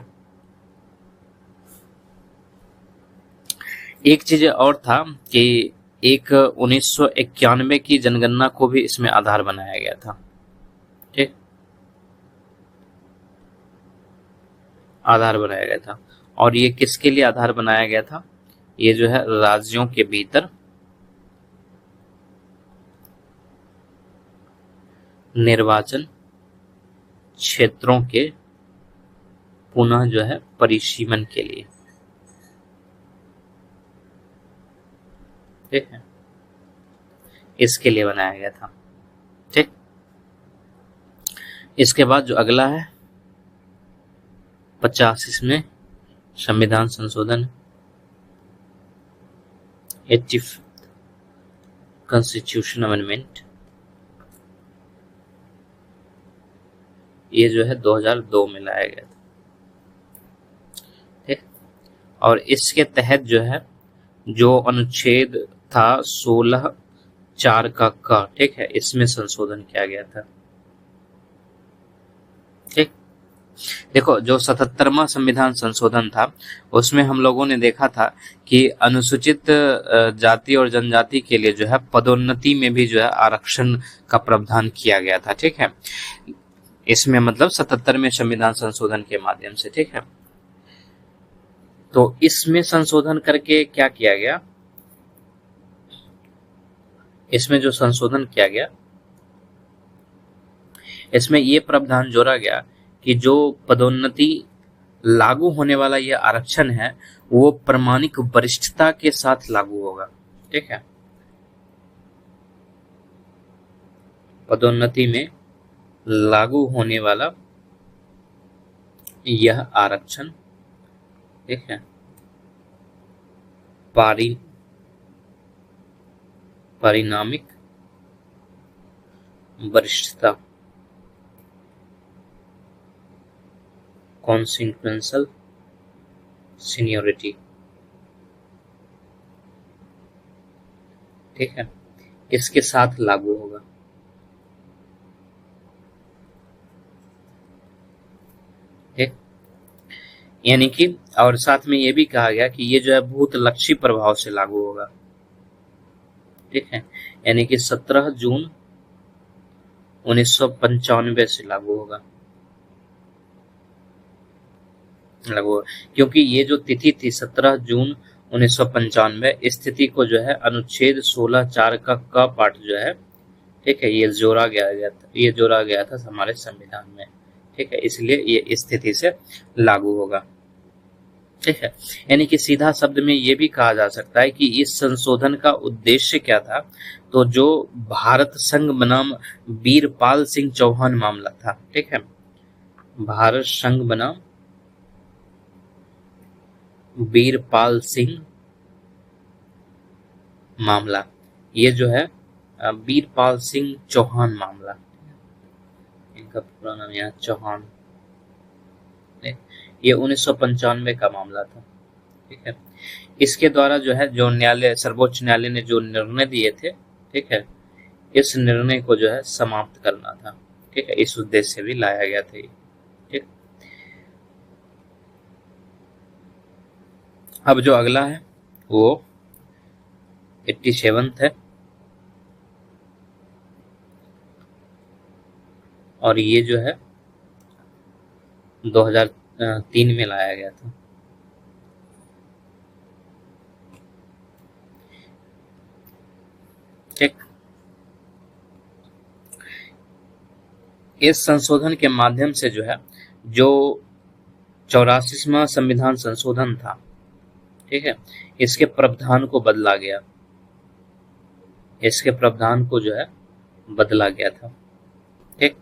एक चीज और था कि एक 1991 की जनगणना को भी इसमें आधार बनाया गया था, ठीक, आधार बनाया गया था। और ये किसके लिए आधार बनाया गया था? ये जो है राज्यों के भीतर निर्वाचन क्षेत्रों के पुनः जो है परिसीमन के लिए, ठीक है, इसके लिए बनाया गया था, ठीक। इसके बाद जो अगला है 50 में संविधान संशोधन, 80th कॉन्स्टिट्यूशन अमेंडमेंट, ये जो है 2002 में लाया गया था, ठीक। और इसके तहत जो है जो अनुच्छेद था 16(4) का, ठीक है, इसमें संशोधन किया गया था, ठीक। देखो, जो 77वां संविधान संशोधन था उसमें हम लोगों ने देखा था कि अनुसूचित जाति और जनजाति के लिए जो है पदोन्नति में भी जो है आरक्षण का प्रावधान किया गया था, ठीक है, इसमें मतलब 77वें संविधान संशोधन के माध्यम से, ठीक है। तो इसमें संशोधन करके क्या किया गया, इसमें जो संशोधन किया गया इसमें ये प्रावधान जोड़ा गया कि जो पदोन्नति लागू होने वाला ये आरक्षण है वो प्रमाणिक वरिष्ठता के साथ लागू होगा, ठीक है। पदोन्नति में लागू होने वाला यह आरक्षण, ठीक है, परिणामिक वरिष्ठता, कॉन्सिक्वेंशियल सीनियोरिटी, ठीक है, इसके साथ लागू होगा, ठीक। यानी कि और साथ में ये भी कहा गया कि ये जो है भूतलक्षी प्रभाव से लागू होगा, ठीक है, यानी कि 17 जून 1995 से लागू होगा, क्योंकि ये जो तिथि थी 17 जून 1995, इस तिथि को जो है अनुच्छेद 16(4) का पाठ जो है, ठीक है, ये जोड़ा गया था हमारे संविधान में, ठीक है, इसलिए ये इस तिथि से लागू होगा, ठीक है। यानी कि सीधा शब्द में ये भी कहा जा सकता है कि इस संशोधन का उद्देश्य क्या था, तो जो भारत संघ बनाम वीरपाल सिंह चौहान मामला था, ठीक है, भारत संघ बनाम वीरपाल सिंह मामला, ये जो है वीरपाल सिंह चौहान मामला, इनका पूरा नाम यहाँ चौहान, ये 1995 का मामला था, ठीक है। इसके द्वारा जो है जो न्यायालय, सर्वोच्च न्यायालय ने जो निर्णय दिए थे, ठीक है, इस निर्णय को जो है समाप्त करना था, ठीक है, इस उद्देश्य से भी लाया गया था, ठीक। अब जो अगला है वो 87th है और ये जो है 2003 में लाया गया था, ठीक। इस संशोधन के माध्यम से जो है, जो 84वां संविधान संशोधन था, ठीक है, इसके प्रावधान को बदला गया, इसके प्रावधान को जो है बदला गया था। ठीक,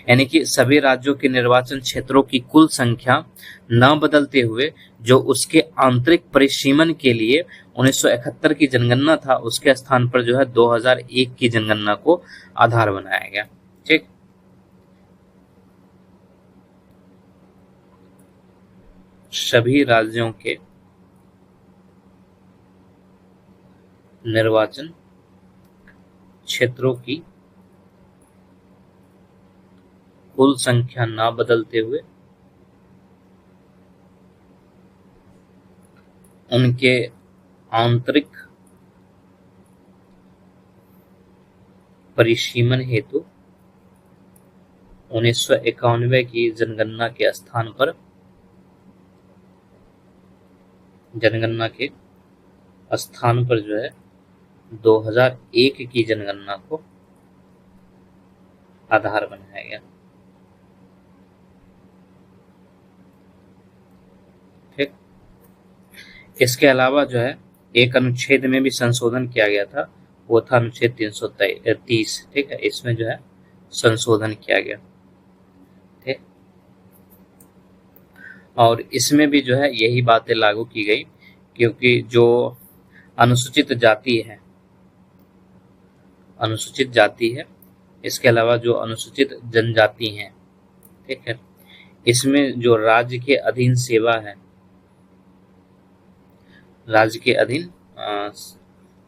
यानी कि सभी राज्यों के निर्वाचन क्षेत्रों की कुल संख्या न बदलते हुए जो उसके आंतरिक परिसीमन के लिए 1971 की जनगणना था, उसके स्थान पर जो है 2001 की जनगणना को आधार बनाया गया। ठीक, सभी राज्यों के निर्वाचन क्षेत्रों की कुल संख्या ना बदलते हुए उनके आंतरिक परिसीमन हेतु 1991 की जनगणना के स्थान पर जो है 2001 की जनगणना को आधार बनाया गया। ठीक, इसके अलावा जो है एक अनुच्छेद में भी संशोधन किया गया था, वो था अनुच्छेद 330। ठीक है, इसमें जो है संशोधन किया गया। ठीक, और इसमें भी जो है यही बातें लागू की गई, क्योंकि जो अनुसूचित जाति है, इसके अलावा जो अनुसूचित जनजाति हैं, ठीक है, इसमें जो राज्य के अधीन सेवा है, राज्य के अधीन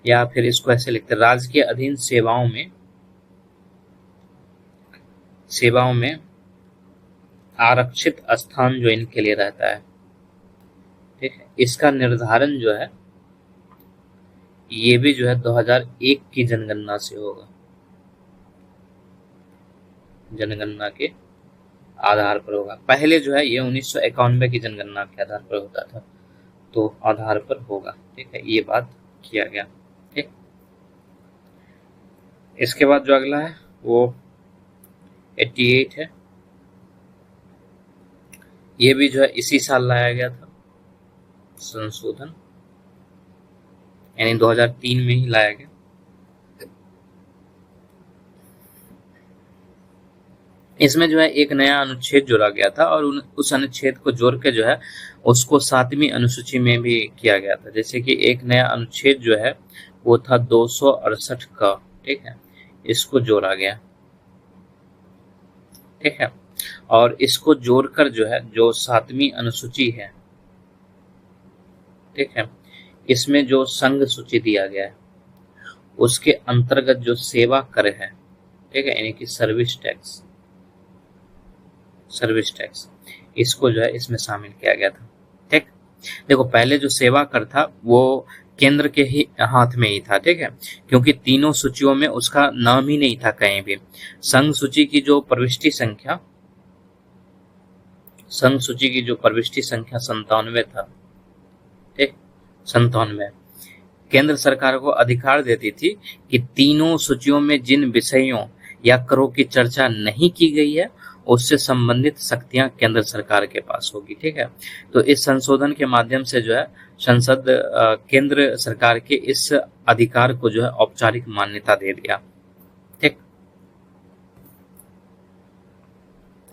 या फिर इसको ऐसे लिखते हैं, राज्य के अधीन सेवाओं में आरक्षित स्थान जो इनके लिए रहता है, ठीक है, इसका निर्धारण जो है ये भी जो है 2001 की जनगणना से होगा, जनगणना के आधार पर होगा। पहले जो है ये 1991 की जनगणना के आधार पर होता था, तो आधार पर होगा। ठीक है, ये बात किया गया। ठीक, इसके बाद जो अगला है वो 88 है। ये भी जो है इसी साल लाया गया था संशोधन, यानी 2003 में ही लाया गया। इसमें जो है एक नया अनुच्छेद जोड़ा गया था, और उस अनुच्छेद को जोड़ के जो है उसको 7वीं अनुसूची में भी किया गया था। जैसे कि एक नया अनुच्छेद जो है वो था 268 का, ठीक है, इसको जोड़ा गया। ठीक है, और इसको जोड़कर जो है जो 7वीं अनुसूची है, ठीक है, इसमें जो संघ सूची दिया गया है उसके अंतर्गत जो सेवा कर है, ठीक है, यानी कि सर्विस टैक्स, इसको जो है इसमें शामिल किया गया था। ठीक, देखो पहले जो सेवा कर था वो केंद्र के ही हाथ में ही था, ठीक है, क्योंकि तीनों सूचियों में उसका नाम ही नहीं था कहीं भी। संघ सूची की जो प्रविष्टि संख्या 97 था, ठीक, 97 केंद्र सरकार को अधिकार देती थी कि तीनों सूचियों में जिन विषयों या करों की चर्चा नहीं की गई है उससे संबंधित शक्तियां केंद्र सरकार के पास होगी। ठीक है, तो इस संशोधन के माध्यम से जो है संसद केंद्र सरकार के इस अधिकार को जो है औपचारिक मान्यता दे दिया। ठीक,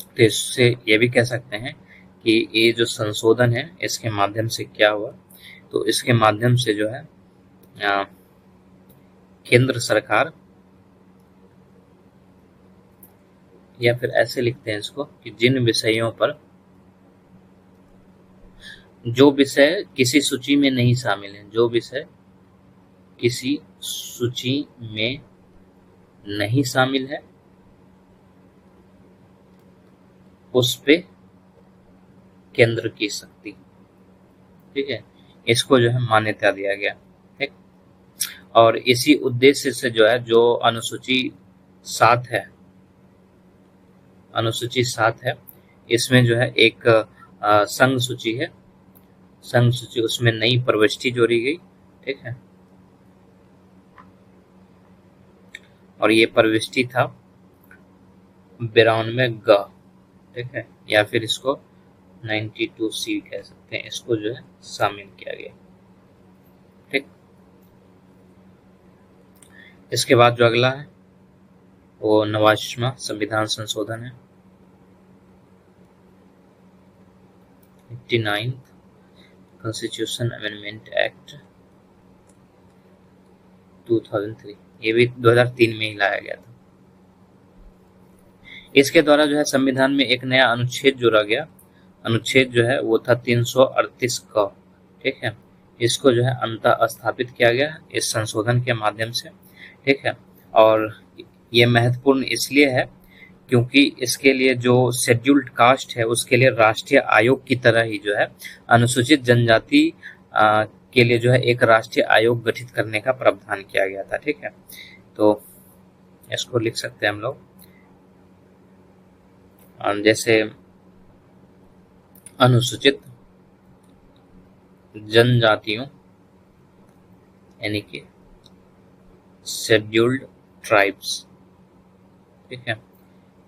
तो इससे ये भी कह सकते हैं कि ये जो संशोधन है इसके माध्यम से क्या हुआ, तो इसके माध्यम से जो है केंद्र सरकार, या फिर ऐसे लिखते हैं इसको कि जिन विषयों पर जो विषय किसी सूची में नहीं शामिल है, जो विषय किसी सूची में नहीं शामिल है उस पे केंद्र की शक्ति, ठीक है, इसको जो है मान्यता दिया गया। ठीक, और इसी उद्देश्य से जो है जो अनुसूची 7 है, इसमें जो है एक संघ सूची है, संघ सूची, उसमें नई प्रविष्टि जोड़ी गई। ठीक है, और ये प्रविष्टि था 92 ग, ठीक है, या फिर इसको 92C कह सकते हैं, इसको जो है शामिल किया गया। ठीक, इसके बाद जो अगला है वो 89वां संविधान संशोधन है, 89th कॉन्स्टिट्यूशन अमेंडमेंट एक्ट 2003। ये भी 2003 में ही लाया गया था। इसके द्वारा जो है संविधान में एक नया अनुच्छेद जोड़ा गया। अनुच्छेद जो है वो था 338 का, ठीक है। इसको जो है अंतः स्थापित किया गया इस संशोधन के माध्यम से, ठीक है। और ये महत्वपूर्ण इसलिए है क्योंकि इसके लिए जो शेड्यूल्ड कास्ट है उसके लिए राष्ट्रीय आयोग की तरह ही जो है अनुसूचित जनजाति के लिए जो है एक राष्ट्रीय आयोग गठित करने का प्रावधान किया गया था, ठीक है। तो इसको लिख सकते हैं हम लोग, जैसे अनुसूचित जनजातियों यानी कि शेड्यूल्ड ट्राइब्स, ठीक है,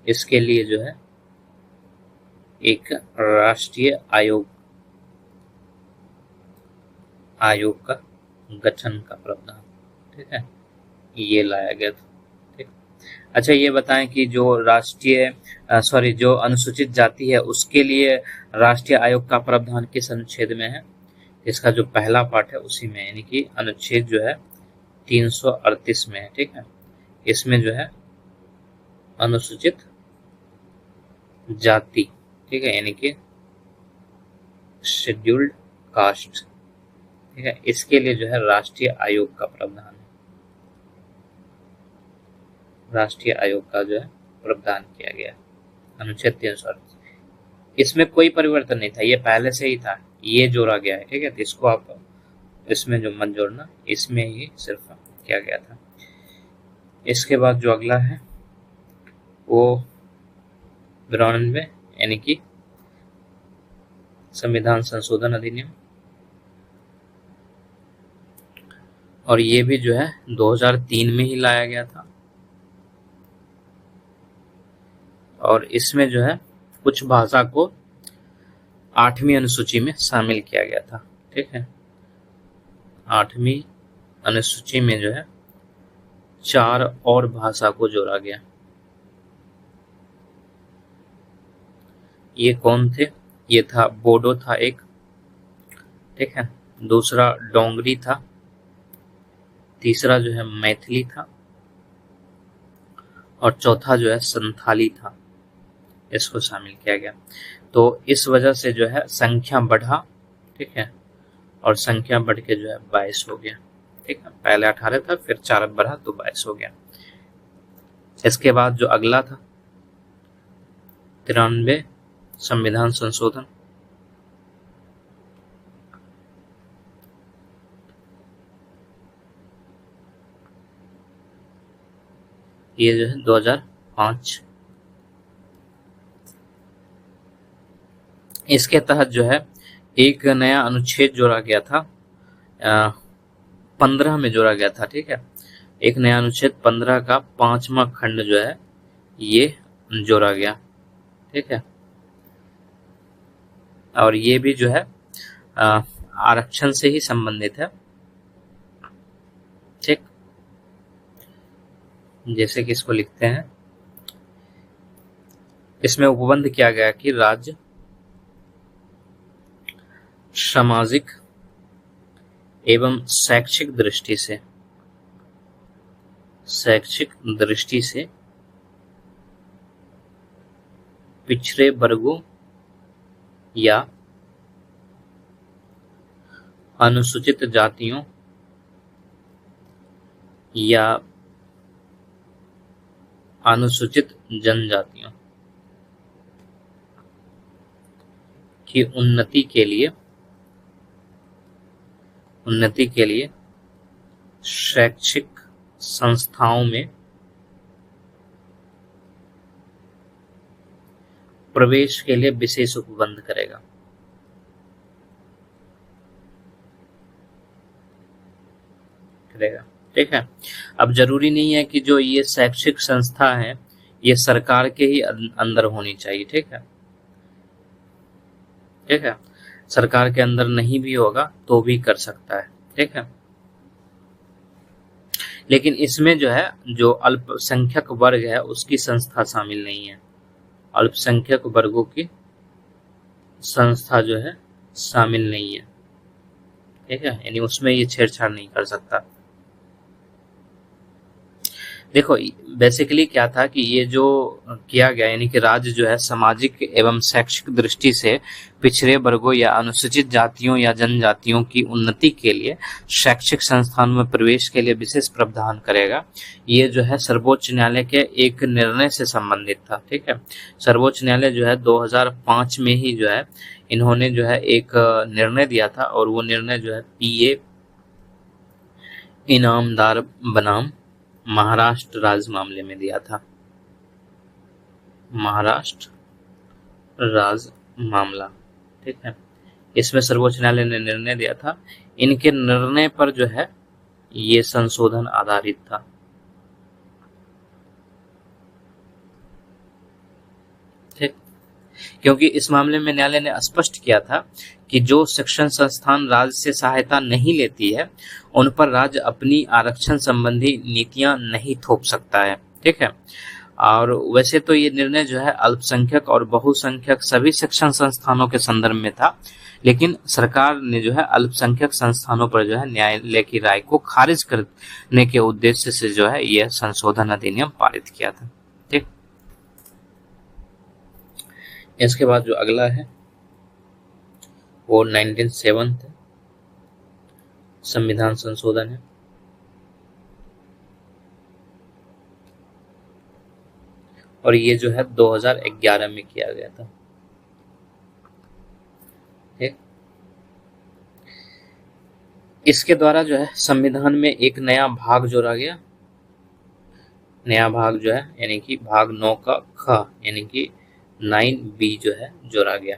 इसके लिए जो है एक राष्ट्रीय आयोग का गठन का प्रावधान, ठीक है, ये लाया गया था। ठीक, अच्छा ये बताएं कि जो जो अनुसूचित जाति है उसके लिए राष्ट्रीय आयोग का प्रावधान किस अनुच्छेद में है? इसका जो पहला पार्ट है उसी में, यानी कि अनुच्छेद जो है 338 में है, ठीक है। इसमें जो है अनुसूचित जाति, ठीक है, यानी कि शेड्यूल्ड कास्ट, ठीक है, इसके लिए जो है राष्ट्रीय आयोग का प्रावधान है, राष्ट्रीय आयोग का जो है प्रावधान किया गया अनुच्छेद 338। इसमें कोई परिवर्तन नहीं था, ये पहले से ही था, ये जोड़ा गया है, ठीक है। तो इसको आप इसमें जो मत जोड़ना, इसमें ही सिर्फ किया गया था। इसके बाद जो अगला है वो 92 यानी कि संविधान संशोधन अधिनियम, और ये भी जो है 2003 में ही लाया गया था। और इसमें जो है कुछ भाषा को 8वीं अनुसूची में शामिल किया गया था, ठीक है। 8वीं अनुसूची में जो है 4 और भाषा को जोड़ा गया। ये कौन थे? ये था बोडो था एक, ठीक है, दूसरा डोंगरी था, तीसरा जो है मैथिली था, और चौथा जो है संथाली था। इसको शामिल किया गया। तो इस वजह से जो है संख्या बढ़ा, ठीक है, और संख्या बढ़ के जो है 22 हो गया, ठीक है। पहले 18 था, फिर 4 बढ़ा तो 22 हो गया। इसके बाद जो अगला था 93 संविधान संशोधन, ये जो है 2005। इसके तहत जो है एक नया अनुच्छेद जोड़ा गया था, 15 में जोड़ा गया था, ठीक है। एक नया अनुच्छेद 15 का 5वां खंड जो है ये जोड़ा गया, ठीक है। और ये भी जो है आरक्षण से ही संबंधित है, ठीक। जैसे कि इसको लिखते हैं, इसमें उपबंध किया गया कि राज्य सामाजिक एवं शैक्षिक दृष्टि से पिछड़े वर्गों या अनुसूचित जातियों या अनुसूचित जनजातियों की उन्नति के लिए शैक्षिक संस्थाओं में प्रवेश के लिए विशेष उपबंध करेगा। ठीक है। अब जरूरी नहीं है कि जो ये शैक्षिक संस्था है ये सरकार के ही अंदर होनी चाहिए। ठीक है, ठीक है, सरकार के अंदर नहीं भी होगा तो भी कर सकता है। ठीक है, लेकिन इसमें जो है जो अल्पसंख्यक वर्ग है उसकी संस्था शामिल नहीं है। अल्पसंख्यक वर्गों की संस्था जो है शामिल नहीं है। ठीक है, यानी उसमें ये छेड़छाड़ नहीं कर सकता। देखो बेसिकली क्या था कि ये जो किया गया, यानी कि राज्य जो है सामाजिक एवं शैक्षिक दृष्टि से पिछड़े वर्गों या अनुसूचित जातियों या जनजातियों की उन्नति के लिए शैक्षिक संस्थानों में प्रवेश के लिए विशेष प्रावधान करेगा। ये जो है सर्वोच्च न्यायालय के एक निर्णय से संबंधित था। ठीक है, सर्वोच्च न्यायालय जो है 2005 में ही जो है इन्होंने जो है एक निर्णय दिया था, और वो निर्णय जो है पीए इनामदार बनाम महाराष्ट्र राज्य मामले में दिया था। महाराष्ट्र राज्य मामला। ठीक है, इसमें सर्वोच्च न्यायालय ने निर्णय दिया था। इनके निर्णय पर जो है ये संशोधन आधारित था। ठीक, क्योंकि इस मामले में न्यायालय ने स्पष्ट किया था कि जो शिक्षण संस्थान राज्य से सहायता नहीं लेती है उन पर राज्य अपनी आरक्षण संबंधी नीतियां नहीं थोप सकता है। ठीक है, और वैसे तो ये निर्णय जो है अल्पसंख्यक और बहुसंख्यक सभी शिक्षण संस्थानों के संदर्भ में था, लेकिन सरकार ने जो है अल्पसंख्यक संस्थानों पर जो है न्यायालय की राय को खारिज करने के उद्देश्य से जो है यह संशोधन अधिनियम पारित किया था। ठीक, इसके बाद जो अगला है वो 1907 संविधान संशोधन है। और ये जो है 2011 में किया गया था। ठीक, इसके द्वारा जो है संविधान में एक नया भाग जोड़ा गया। नया भाग जो है यानी कि भाग 9 का ख यानी कि 9B जो है जोड़ा गया।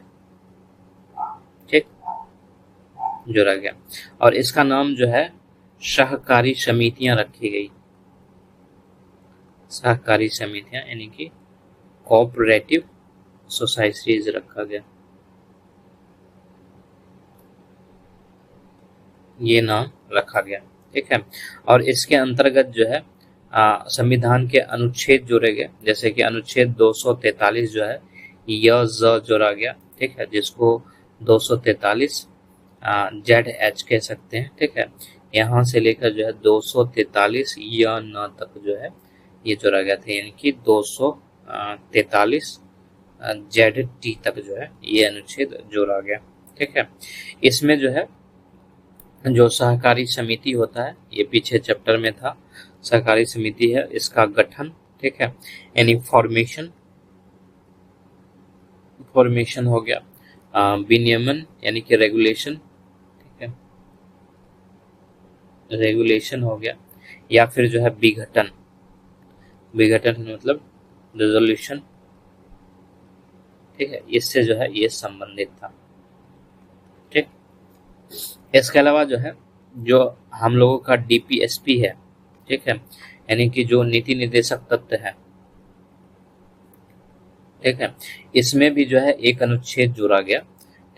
ठीक, जोड़ा गया, और इसका नाम जो है सहकारी समितियां रखी गई। सहकारी समितियां यानी कि कोऑपरेटिव सोसाइटीज रखा गया, ये नाम रखा गया। ठीक है, और इसके अंतर्गत जो है संविधान के अनुच्छेद जोड़े गए, जैसे कि अनुच्छेद 243 जो है य ज जोड़ा गया। ठीक है, जिसको 243 ZH कह सकते हैं। ठीक है, यहाँ से लेकर जो है 243 य न तक जो है ये जोड़ा गया था, यानी कि 243 ZT तक जो है ये अनुच्छेद जोड़ा गया। ठीक है, इसमें जो है जो सहकारी समिति होता है, ये पीछे चैप्टर में था, सहकारी समिति है, इसका गठन। ठीक है, यानी फॉर्मेशन हो गया, विनियमन यानी कि रेगुलेशन। ठीक है, रेगुलेशन हो गया, या फिर जो है विघटन मतलब रेजोल्यूशन। ठीक है, इससे जो है ये संबंधित था। ठीक, इसके अलावा जो है जो हम लोगों का DPSP है। ठीक है, यानी कि जो नीति निर्देशक तत्व है। ठीक है, इसमें भी जो है एक अनुच्छेद जोड़ा गया।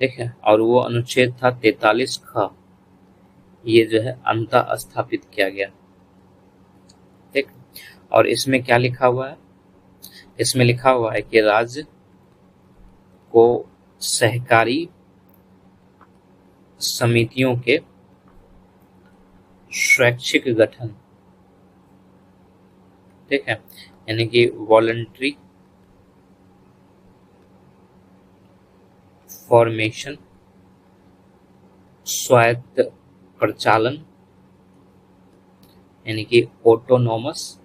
ठीक है, और वो अनुच्छेद था 43 ख, ये जो है अंतः स्थापित किया गया। ठीक, और इसमें क्या लिखा हुआ है? इसमें लिखा हुआ है कि राज्य को सहकारी समितियों के स्वैच्छिक गठन, ठीक है, यानी कि वॉलंटरी फॉर्मेशन, स्वायत्त प्रचालन यानी कि ऑटोनॉमस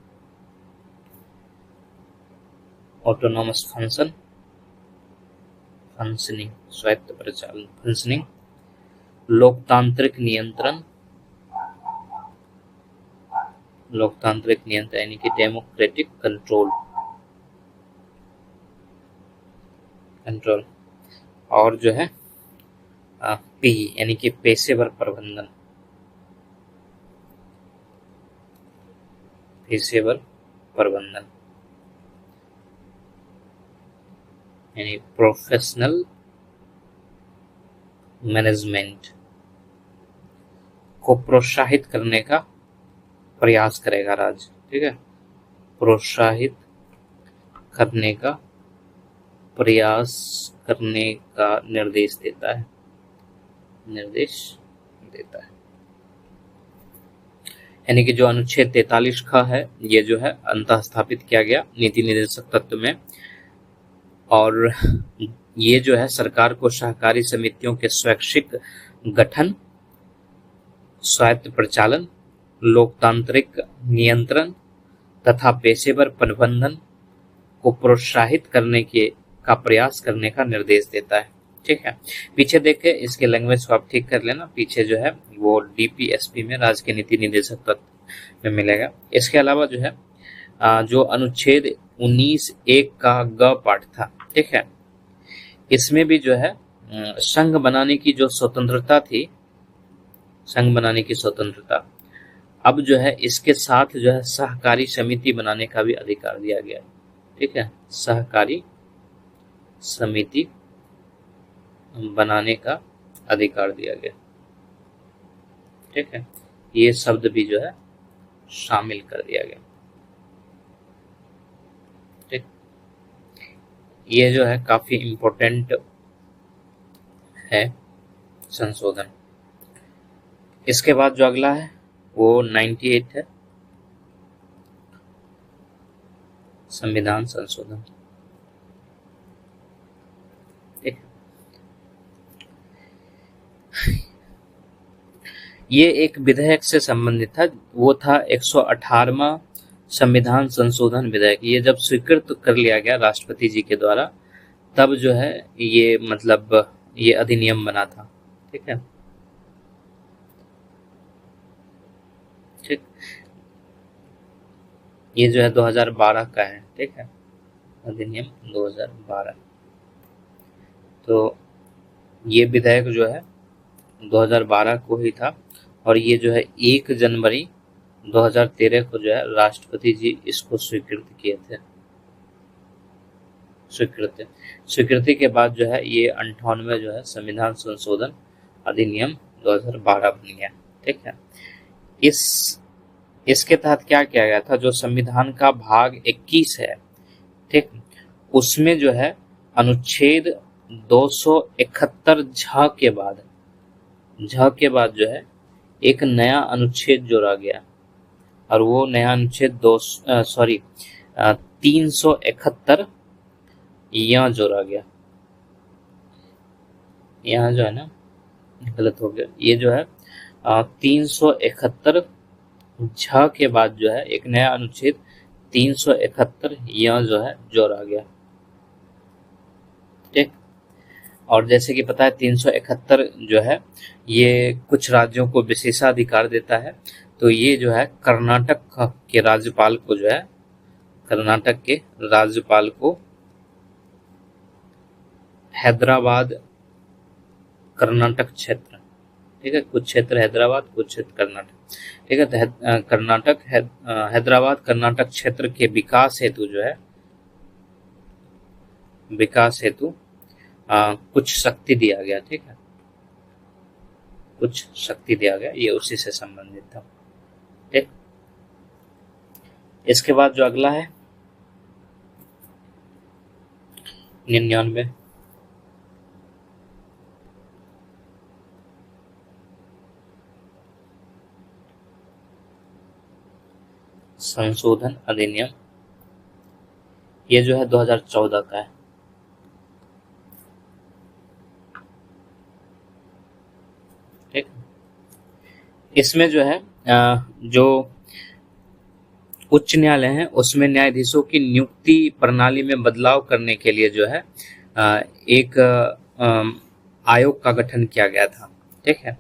फंक्शनिंग, स्वायत्त प्रचालन फंक्शनिंग, लोकतांत्रिक नियंत्रण यानी कि डेमोक्रेटिक कंट्रोल, और जो है पी यानी कि पेशेवर प्रबंधन। यानी प्रोफेशनल मैनेजमेंट को प्रोत्साहित करने का प्रयास करेगा राज्य। ठीक है, प्रोत्साहित करने का प्रयास करने का निर्देश देता है, निर्देश देता है। यानी कि जो अनुच्छेद 43 का है ये जो है अंतः स्थापित किया गया नीति निर्देशक तत्व में, और ये जो है सरकार को सहकारी समितियों के स्वैच्छिक गठन, स्वायत्त प्रचालन, लोकतांत्रिक नियंत्रण तथा पेशेवर प्रबंधन को प्रोत्साहित करने का प्रयास करने का निर्देश देता है। ठीक है, पीछे देख के इसके लैंग्वेज को आप ठीक कर लेना, पीछे जो है वो डीपीएसपी में राज्य के नीति निर्देशक तत्व में मिलेगा। इसके अलावा जो है जो अनुच्छेद 19(1) का ग पाठ था, ठीक है, इसमें भी जो है संघ बनाने की जो स्वतंत्रता थी, संघ बनाने की स्वतंत्रता, अब जो है इसके साथ जो है सहकारी समिति बनाने का भी अधिकार दिया गया। ठीक है, सहकारी समिति बनाने का अधिकार दिया गया। ठीक है, ये शब्द भी जो है शामिल कर दिया गया। ठीक, ये जो है काफी इम्पोर्टेंट है संशोधन। इसके बाद जो अगला है वो 98 है, संविधान संशोधन। ठीक, ये एक विधेयक से संबंधित था, वो था 118वां संविधान संशोधन विधेयक। ये जब स्वीकृत कर लिया गया राष्ट्रपति जी के द्वारा, तब जो है ये मतलब ये अधिनियम बना था। ठीक है, ठीक, ये जो है 2012 का है। ठीक है, अधिनियम 2012। तो ये विधेयक जो है 2012 को ही था, और ये जो है 1 जनवरी 2013 को जो है राष्ट्रपति जी इसको स्वीकृत किए थे। स्वीकृति के बाद जो है ये 98 जो है संविधान संशोधन अधिनियम 2012 बन गया। ठीक है, इसके तहत क्या किया गया था, जो संविधान का भाग 21 है, ठीक, उसमें जो है अनुच्छेद 271 झ के बाद जो है एक नया अनुच्छेद जोड़ा गया, और वो नया अनुच्छेद 371 यहाँ जोड़ा गया। यहाँ जो है ना गलत हो गया, ये जो है 371 झ के बाद जो है एक नया अनुच्छेद 371 यहाँ जो है जोड़ा गया। ठीक, और जैसे कि पता है 371 जो है ये कुछ राज्यों को विशेषाधिकार देता है। तो ये जो है कर्नाटक के राज्यपाल को जो है, कर्नाटक के राज्यपाल को हैदराबाद कर्नाटक क्षेत्र, ठीक है, कुछ क्षेत्र हैदराबाद, कुछ क्षेत्र कर्नाटक, ठीक है, तो कर्नाटक हैदराबाद कर्नाटक क्षेत्र के विकास हेतु जो है, विकास हेतु कुछ शक्ति दिया गया। ठीक है, कुछ शक्ति दिया गया, ये उसी से संबंधित था। ठीक, इसके बाद जो अगला है 99 संशोधन अधिनियम, ये जो है 2014 का है। ठीक, इसमें जो है जो उच्च न्यायालय है उसमें न्यायाधीशों की नियुक्ति प्रणाली में बदलाव करने के लिए जो है एक आयोग का गठन किया गया था। ठीक है,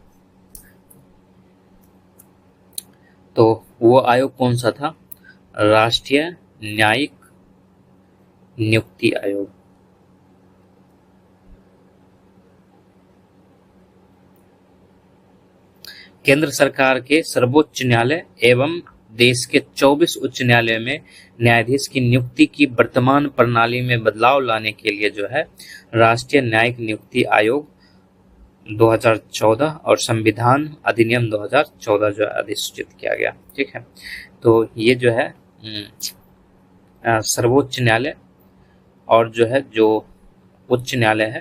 तो वो आयोग कौन सा था, राष्ट्रीय न्यायिक नियुक्ति आयोग। केंद्र सरकार के सर्वोच्च न्यायालय एवं देश के 24 उच्च न्यायालयों में न्यायाधीश की नियुक्ति की वर्तमान प्रणाली में बदलाव लाने के लिए जो है राष्ट्रीय न्यायिक नियुक्ति आयोग 2014 और संविधान अधिनियम 2014 जो है अधिसूचित किया गया। ठीक है, तो ये जो है सर्वोच्च न्यायालय और जो है जो उच्च न्यायालय है,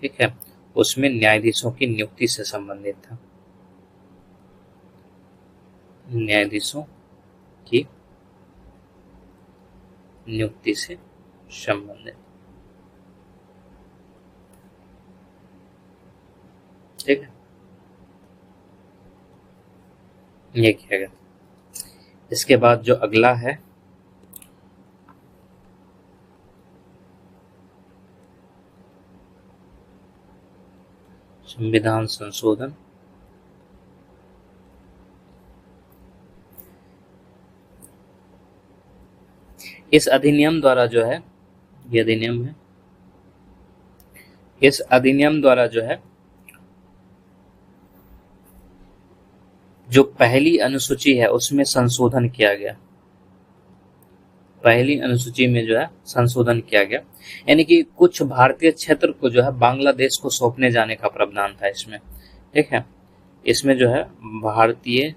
ठीक है, उसमें न्यायाधीशों की नियुक्ति से संबंधित था। न्यायाधीशों की नियुक्ति से संबंधित, ठीक है, ये किया गया। इसके बाद जो अगला है संविधान संशोधन। इस अधिनियम द्वारा जो है, ये अधिनियम है, इस अधिनियम द्वारा जो है जो पहली अनुसूची है उसमें संशोधन किया गया। पहली अनुसूची में जो है संशोधन किया गया, यानी कि कुछ भारतीय क्षेत्र को जो है बांग्लादेश को सौंपने जाने का प्रावधान था इसमें। ठीक है, इसमें जो है भारतीय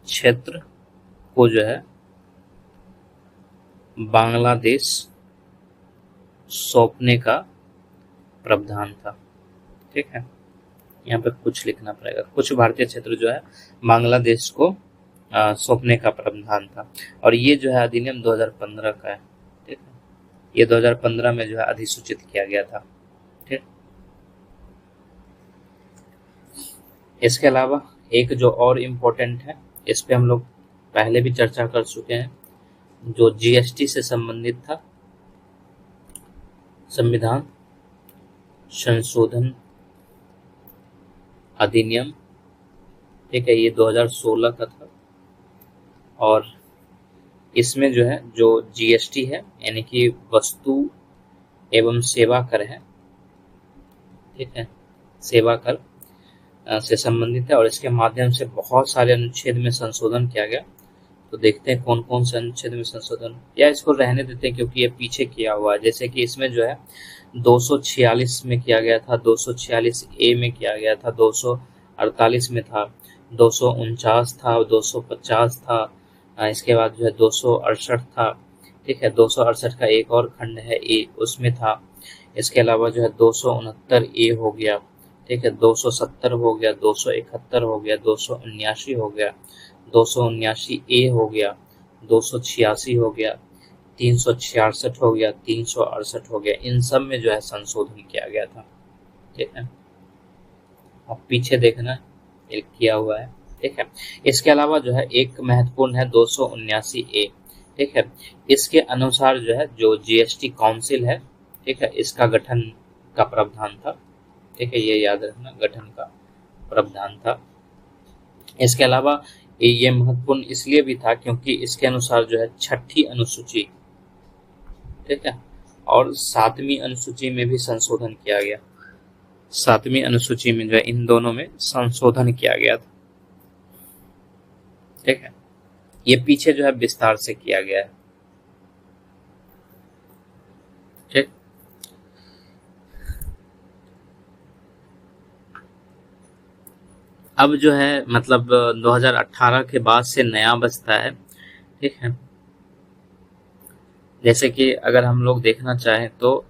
क्षेत्र को जो है बांग्लादेश सौंपने का प्रावधान था। ठीक है, यहाँ पे कुछ लिखना पड़ेगा, कुछ भारतीय क्षेत्र जो है बांग्लादेश को सौंपने का प्रावधान था। और ये जो है अधिनियम 2015 का है। ठीक है, ये 2015 में जो है अधिसूचित किया गया था। ठीक, इसके अलावा एक जो और इम्पोर्टेंट है, इस पे हम लोग पहले भी चर्चा कर चुके हैं, जो जीएसटी से संबंधित था, संविधान संशोधन अधिनियम। ठीक है, ये 2016 का था और इसमें जो है जो जीएसटी है यानी कि वस्तु एवं सेवा कर है। ठीक है, सेवा कर से संबंधित है और इसके माध्यम से बहुत सारे अनुच्छेद में संशोधन किया गया। तो देखते हैं कौन कौन से अनुच्छेद में संशोधन, या इसको रहने देते हैं क्योंकि ये पीछे किया हुआ है। जैसे कि इसमें जो है 246 में किया गया था, 246A में किया गया था, 248 में था, 249 था, 250 था, इसके बाद जो है 268 था। ठीक है, 268 का एक और खंड है ए, उसमें था। इसके अलावा जो है 269A हो गया। ठीक है, 270 हो गया, 271 हो गया, 279 हो गया, 279A हो गया, 286 हो गया, 366 हो गया, 368 हो गया। इन सब में जो है संशोधन किया गया था। ठीक है, अब पीछे देखना एक किया हुआ है। ठीक है, इसके अलावा जो है एक महत्वपूर्ण है 279A। ठीक है, इसके अनुसार जो है जो जीएसटी काउंसिल है, ठीक है, इसका गठन का प्रावधान था। ठीक है, ये याद रखना, गठन का प्रावधान था। इसके अलावा ये महत्वपूर्ण इसलिए भी था क्योंकि इसके अनुसार जो है छठी अनुसूची, ठीक है, और 7वीं अनुसूची में भी संशोधन किया गया। 7वीं अनुसूची में जो है इन दोनों में संशोधन किया गया था। ठीक है, ये पीछे जो है विस्तार से किया गया है। ठीक, अब जो है मतलब 2018 के बाद से नया बचता है। ठीक है, जैसे कि अगर हम लोग देखना चाहें तो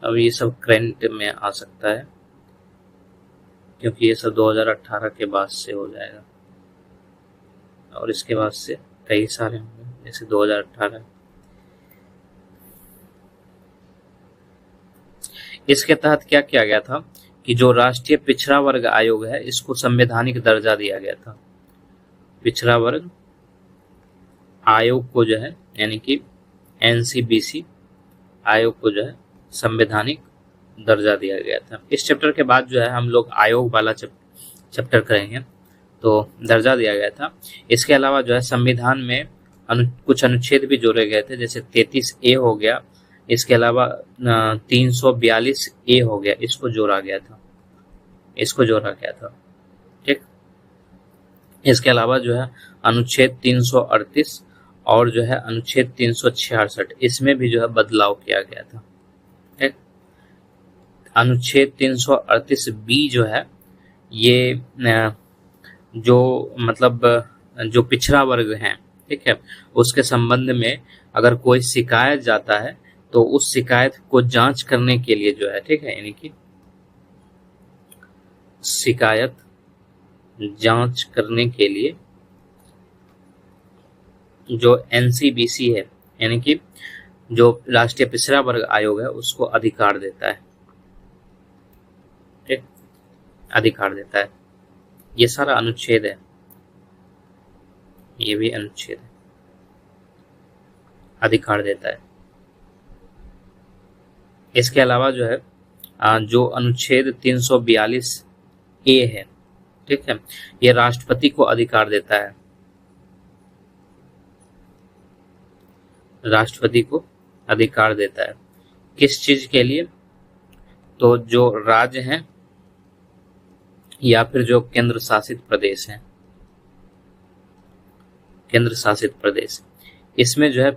अब ये सब करंट में आ सकता है क्योंकि ये सब 2018 के बाद से हो जाएगा और इसके बाद से कई सारे होंगे, जैसे 2018। इसके तहत क्या किया गया था कि जो राष्ट्रीय पिछड़ा वर्ग आयोग है इसको संवैधानिक दर्जा दिया गया था। पिछड़ा वर्ग आयोग को जो है यानी कि एनसीबीसी आयोग को जो है संवैधानिक दर्जा दिया गया था। इस चैप्टर के बाद जो है हम लोग आयोग वाला चैप्टर करेंगे, तो दर्जा दिया गया था। इसके अलावा जो है संविधान में कुछ अनुच्छेद भी जोड़े गए थे, जैसे 33A हो गया। इसके अलावा 342A हो गया, इसको जोड़ा गया था, इसको जोड़ा गया था। ठीक, इसके अलावा जो है अनुच्छेद 338 और जो है अनुच्छेद 366 इसमें भी जो है बदलाव किया गया था। ठीक, अनुच्छेद 338 बी जो है ये जो मतलब जो पिछड़ा वर्ग है, ठीक है, उसके संबंध में अगर कोई शिकायत जाता है तो उस शिकायत को जांच करने के लिए जो है, ठीक है, यानी कि शिकायत जांच करने के लिए जो एनसीबीसी है, यानी कि जो राष्ट्रीय पिछड़ा वर्ग आयोग है, उसको अधिकार देता है। ठीक, अधिकार देता है। ये सारा अनुच्छेद है, ये भी अनुच्छेद है, अधिकार देता है। इसके अलावा जो है जो अनुच्छेद 342 ए है, ठीक है, ये राष्ट्रपति को अधिकार देता है, राष्ट्रपति को अधिकार देता है। किस चीज के लिए? तो जो राज्य हैं या फिर जो केंद्र शासित प्रदेश हैं, केंद्र शासित प्रदेश, इसमें जो है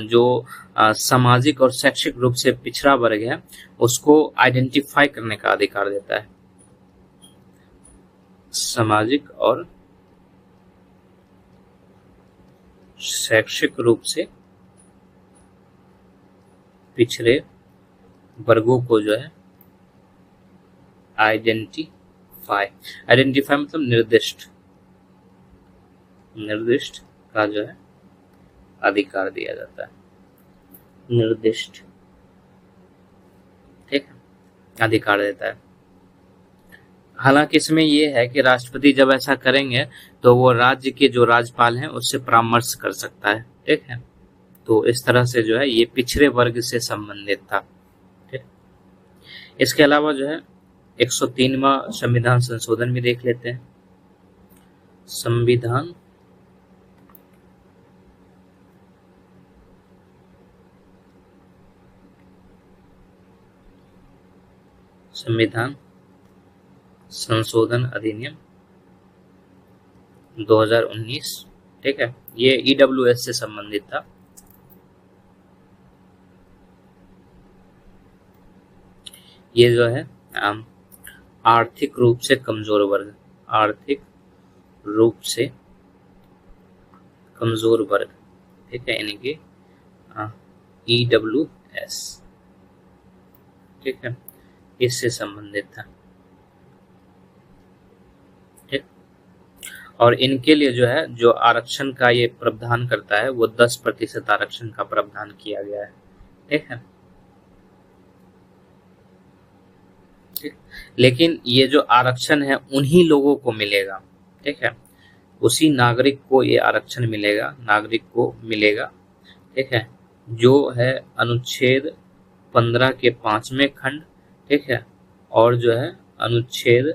जो सामाजिक और शैक्षिक रूप से पिछड़ा वर्ग है उसको आइडेंटिफाई करने का अधिकार देता है। सामाजिक और शैक्षिक रूप से पिछड़े वर्गों को जो है आइडेंटिफाई मतलब निर्दिष्ट का जो है अधिकार दिया जाता है, निर्दिष्ट, ठीक है, अधिकार देता है। हालांकि इसमें यह है कि राष्ट्रपति जब ऐसा करेंगे तो वो राज्य के जो राज्यपाल हैं उससे परामर्श कर सकता है। ठीक है, तो इस तरह से जो है ये पिछड़े वर्ग से संबंधित था। ठीक, इसके अलावा जो है 103वां संविधान संशोधन भी देख लेते हैं। संविधान संशोधन अधिनियम 2019, ठीक है, ये ईडब्ल्यूएस से संबंधित था। ये जो है आर्थिक रूप से कमजोर वर्ग, आर्थिक रूप से कमजोर वर्ग, ठीक है, यानी कि ईडब्ल्यूएस, ठीक है, इससे संबंधित था। ठीक, और इनके लिए जो है जो आरक्षण का ये प्रावधान करता है वो 10% आरक्षण का प्रावधान किया गया है। ठीक है, लेकिन ये जो आरक्षण है उन्हीं लोगों को मिलेगा। ठीक है, उसी नागरिक को ये आरक्षण मिलेगा, नागरिक को मिलेगा। ठीक है, जो है अनुच्छेद 15 के 5वें खंड, ठीक है, और जो है अनुच्छेद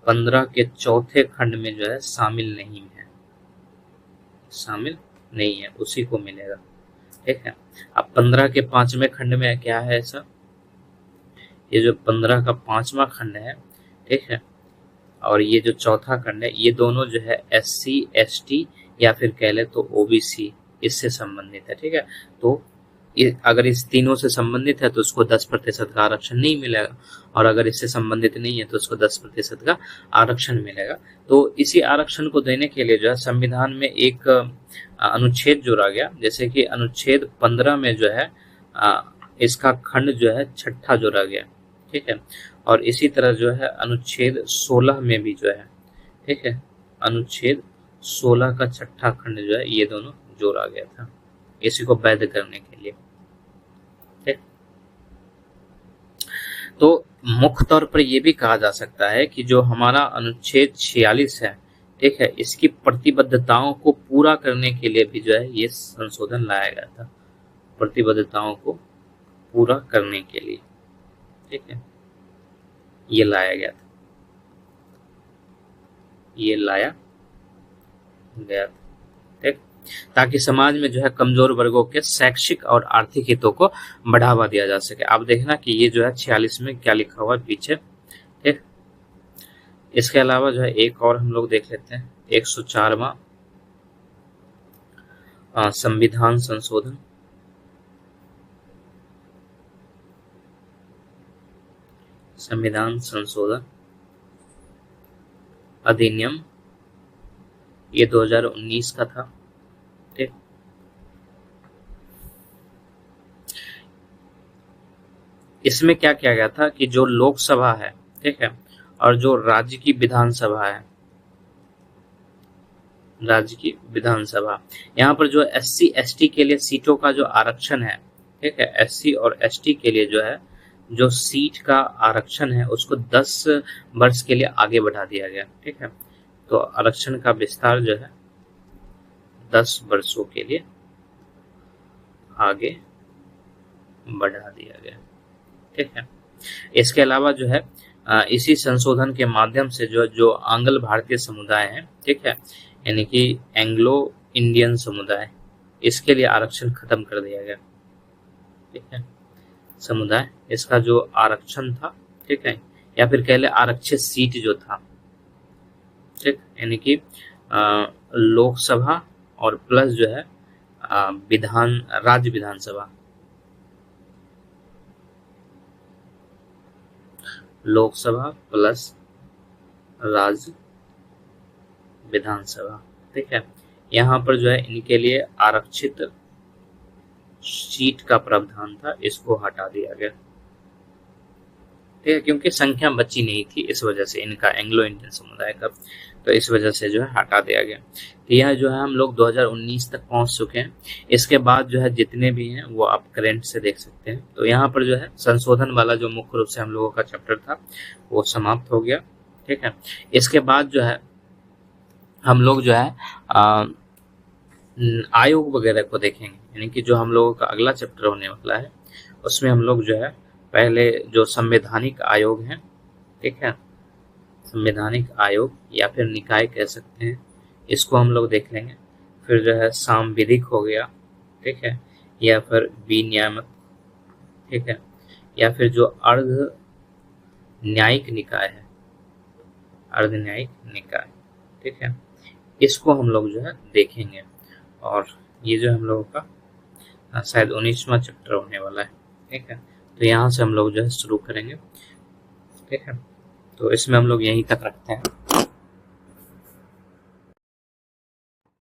15 के 4थे खंड में जो है शामिल नहीं है, शामिल नहीं है, उसी को मिलेगा। ठीक है, अब 15 के 5वें खंड में क्या है ऐसा? ये जो 15 का 5वां खंड है, ठीक है, और ये जो चौथा खंड है, ये दोनों जो है SC ST या फिर कह ले तो OBC इससे संबंधित है। ठीक है, तो अगर इस तीनों से संबंधित है तो उसको 10% का आरक्षण नहीं मिलेगा, और अगर इससे संबंधित नहीं है तो उसको 10% का आरक्षण मिलेगा। तो इसी आरक्षण को देने के लिए जो है संविधान में एक अनुच्छेद जोड़ा गया, जैसे कि अनुच्छेद 15 में जो है इसका खंड जो है 6ठा जोड़ा गया। ठीक है, और इसी तरह जो है अनुच्छेद 16 में भी जो है, ठीक है, अनुच्छेद 16 का 6ठा खंड जो है ये दोनों जोड़ा गया था इसी को वैध करने के लिए। ठीक, तो मुख्य तौर पर यह भी कहा जा सकता है कि जो हमारा अनुच्छेद 46 है, ठीक है, इसकी प्रतिबद्धताओं को पूरा करने के लिए भी जो है ये संशोधन लाया गया था, प्रतिबद्धताओं को पूरा करने के लिए। ठीक है, ये लाया गया था, ये लाया गया था। ठीक, ताकि समाज में जो है कमजोर वर्गों के शैक्षिक और आर्थिक हितों को बढ़ावा दिया जा सके। आप देखना कि ये जो है 46 में क्या लिखा हुआ है पीछे। ठीक, इसके अलावा जो है एक और हम लोग देख लेते हैं 104वां संविधान संशोधन, संविधान संशोधन अधिनियम, ये 2019 का था। ठीक, इसमें क्या किया गया था कि जो लोकसभा है, ठीक है, और जो राज्य की विधानसभा है, राज्य की विधानसभा, यहाँ पर जो SC ST के लिए सीटों का जो आरक्षण है, ठीक है, SC और ST के लिए जो है जो सीट का आरक्षण है उसको 10 वर्ष के लिए आगे बढ़ा दिया गया। ठीक है, तो आरक्षण का विस्तार जो है 10 वर्षों के लिए आगे बढ़ा दिया गया। ठीक है, इसके अलावा जो है इसी संशोधन के माध्यम से जो आंग्ल भारतीय समुदाय है, ठीक है, यानी कि एंग्लो इंडियन समुदाय, इसके लिए आरक्षण खत्म कर दिया गया। ठीक है, समुदाय, इसका जो आरक्षण था, ठीक है, या फिर कह ले आरक्षित सीट जो था, ठीक, यानी कि लोकसभा और प्लस जो है राज्य विधानसभा, लोकसभा प्लस राज्य विधानसभा। ठीक है, यहाँ पर जो है इनके लिए आरक्षित सीट का प्रावधान था, इसको हटा दिया गया। ठीक है, क्योंकि संख्या बची नहीं थी, इस वजह से इनका एंग्लो इंडियन समुदाय का, तो इस वजह से जो है हटा दिया गया। तो यह जो है हम लोग 2019 तक पहुंच चुके हैं। इसके बाद जो है जितने भी हैं वो आप करेंट से देख सकते हैं। तो यहाँ पर जो है संशोधन वाला जो मुख्य रूप से हम लोगों का चैप्टर था वो समाप्त हो गया। ठीक है, इसके बाद जो है हम लोग जो है आयोग वगैरह को देखेंगे, यानी कि जो हम लोगों का अगला चैप्टर होने वाला है उसमें हम लोग जो है पहले जो संवैधानिक आयोग है, ठीक है, संवैधानिक आयोग या फिर निकाय कह सकते हैं, इसको हम लोग देख लेंगे। फिर जो है सांविधिक हो गया, ठीक है, या फिर विनियामक, ठीक है, या फिर जो अर्ध न्यायिक निकाय है, अर्ध न्यायिक निकाय, ठीक है, इसको हम लोग जो है देखेंगे। और ये जो हम लोगों का शायद 19वां चैप्टर होने वाला है। ठीक है, तो यहाँ से हम लोग जो है शुरू करेंगे। ठीक है, तो इसमें हम लोग यहीं तक रखते हैं।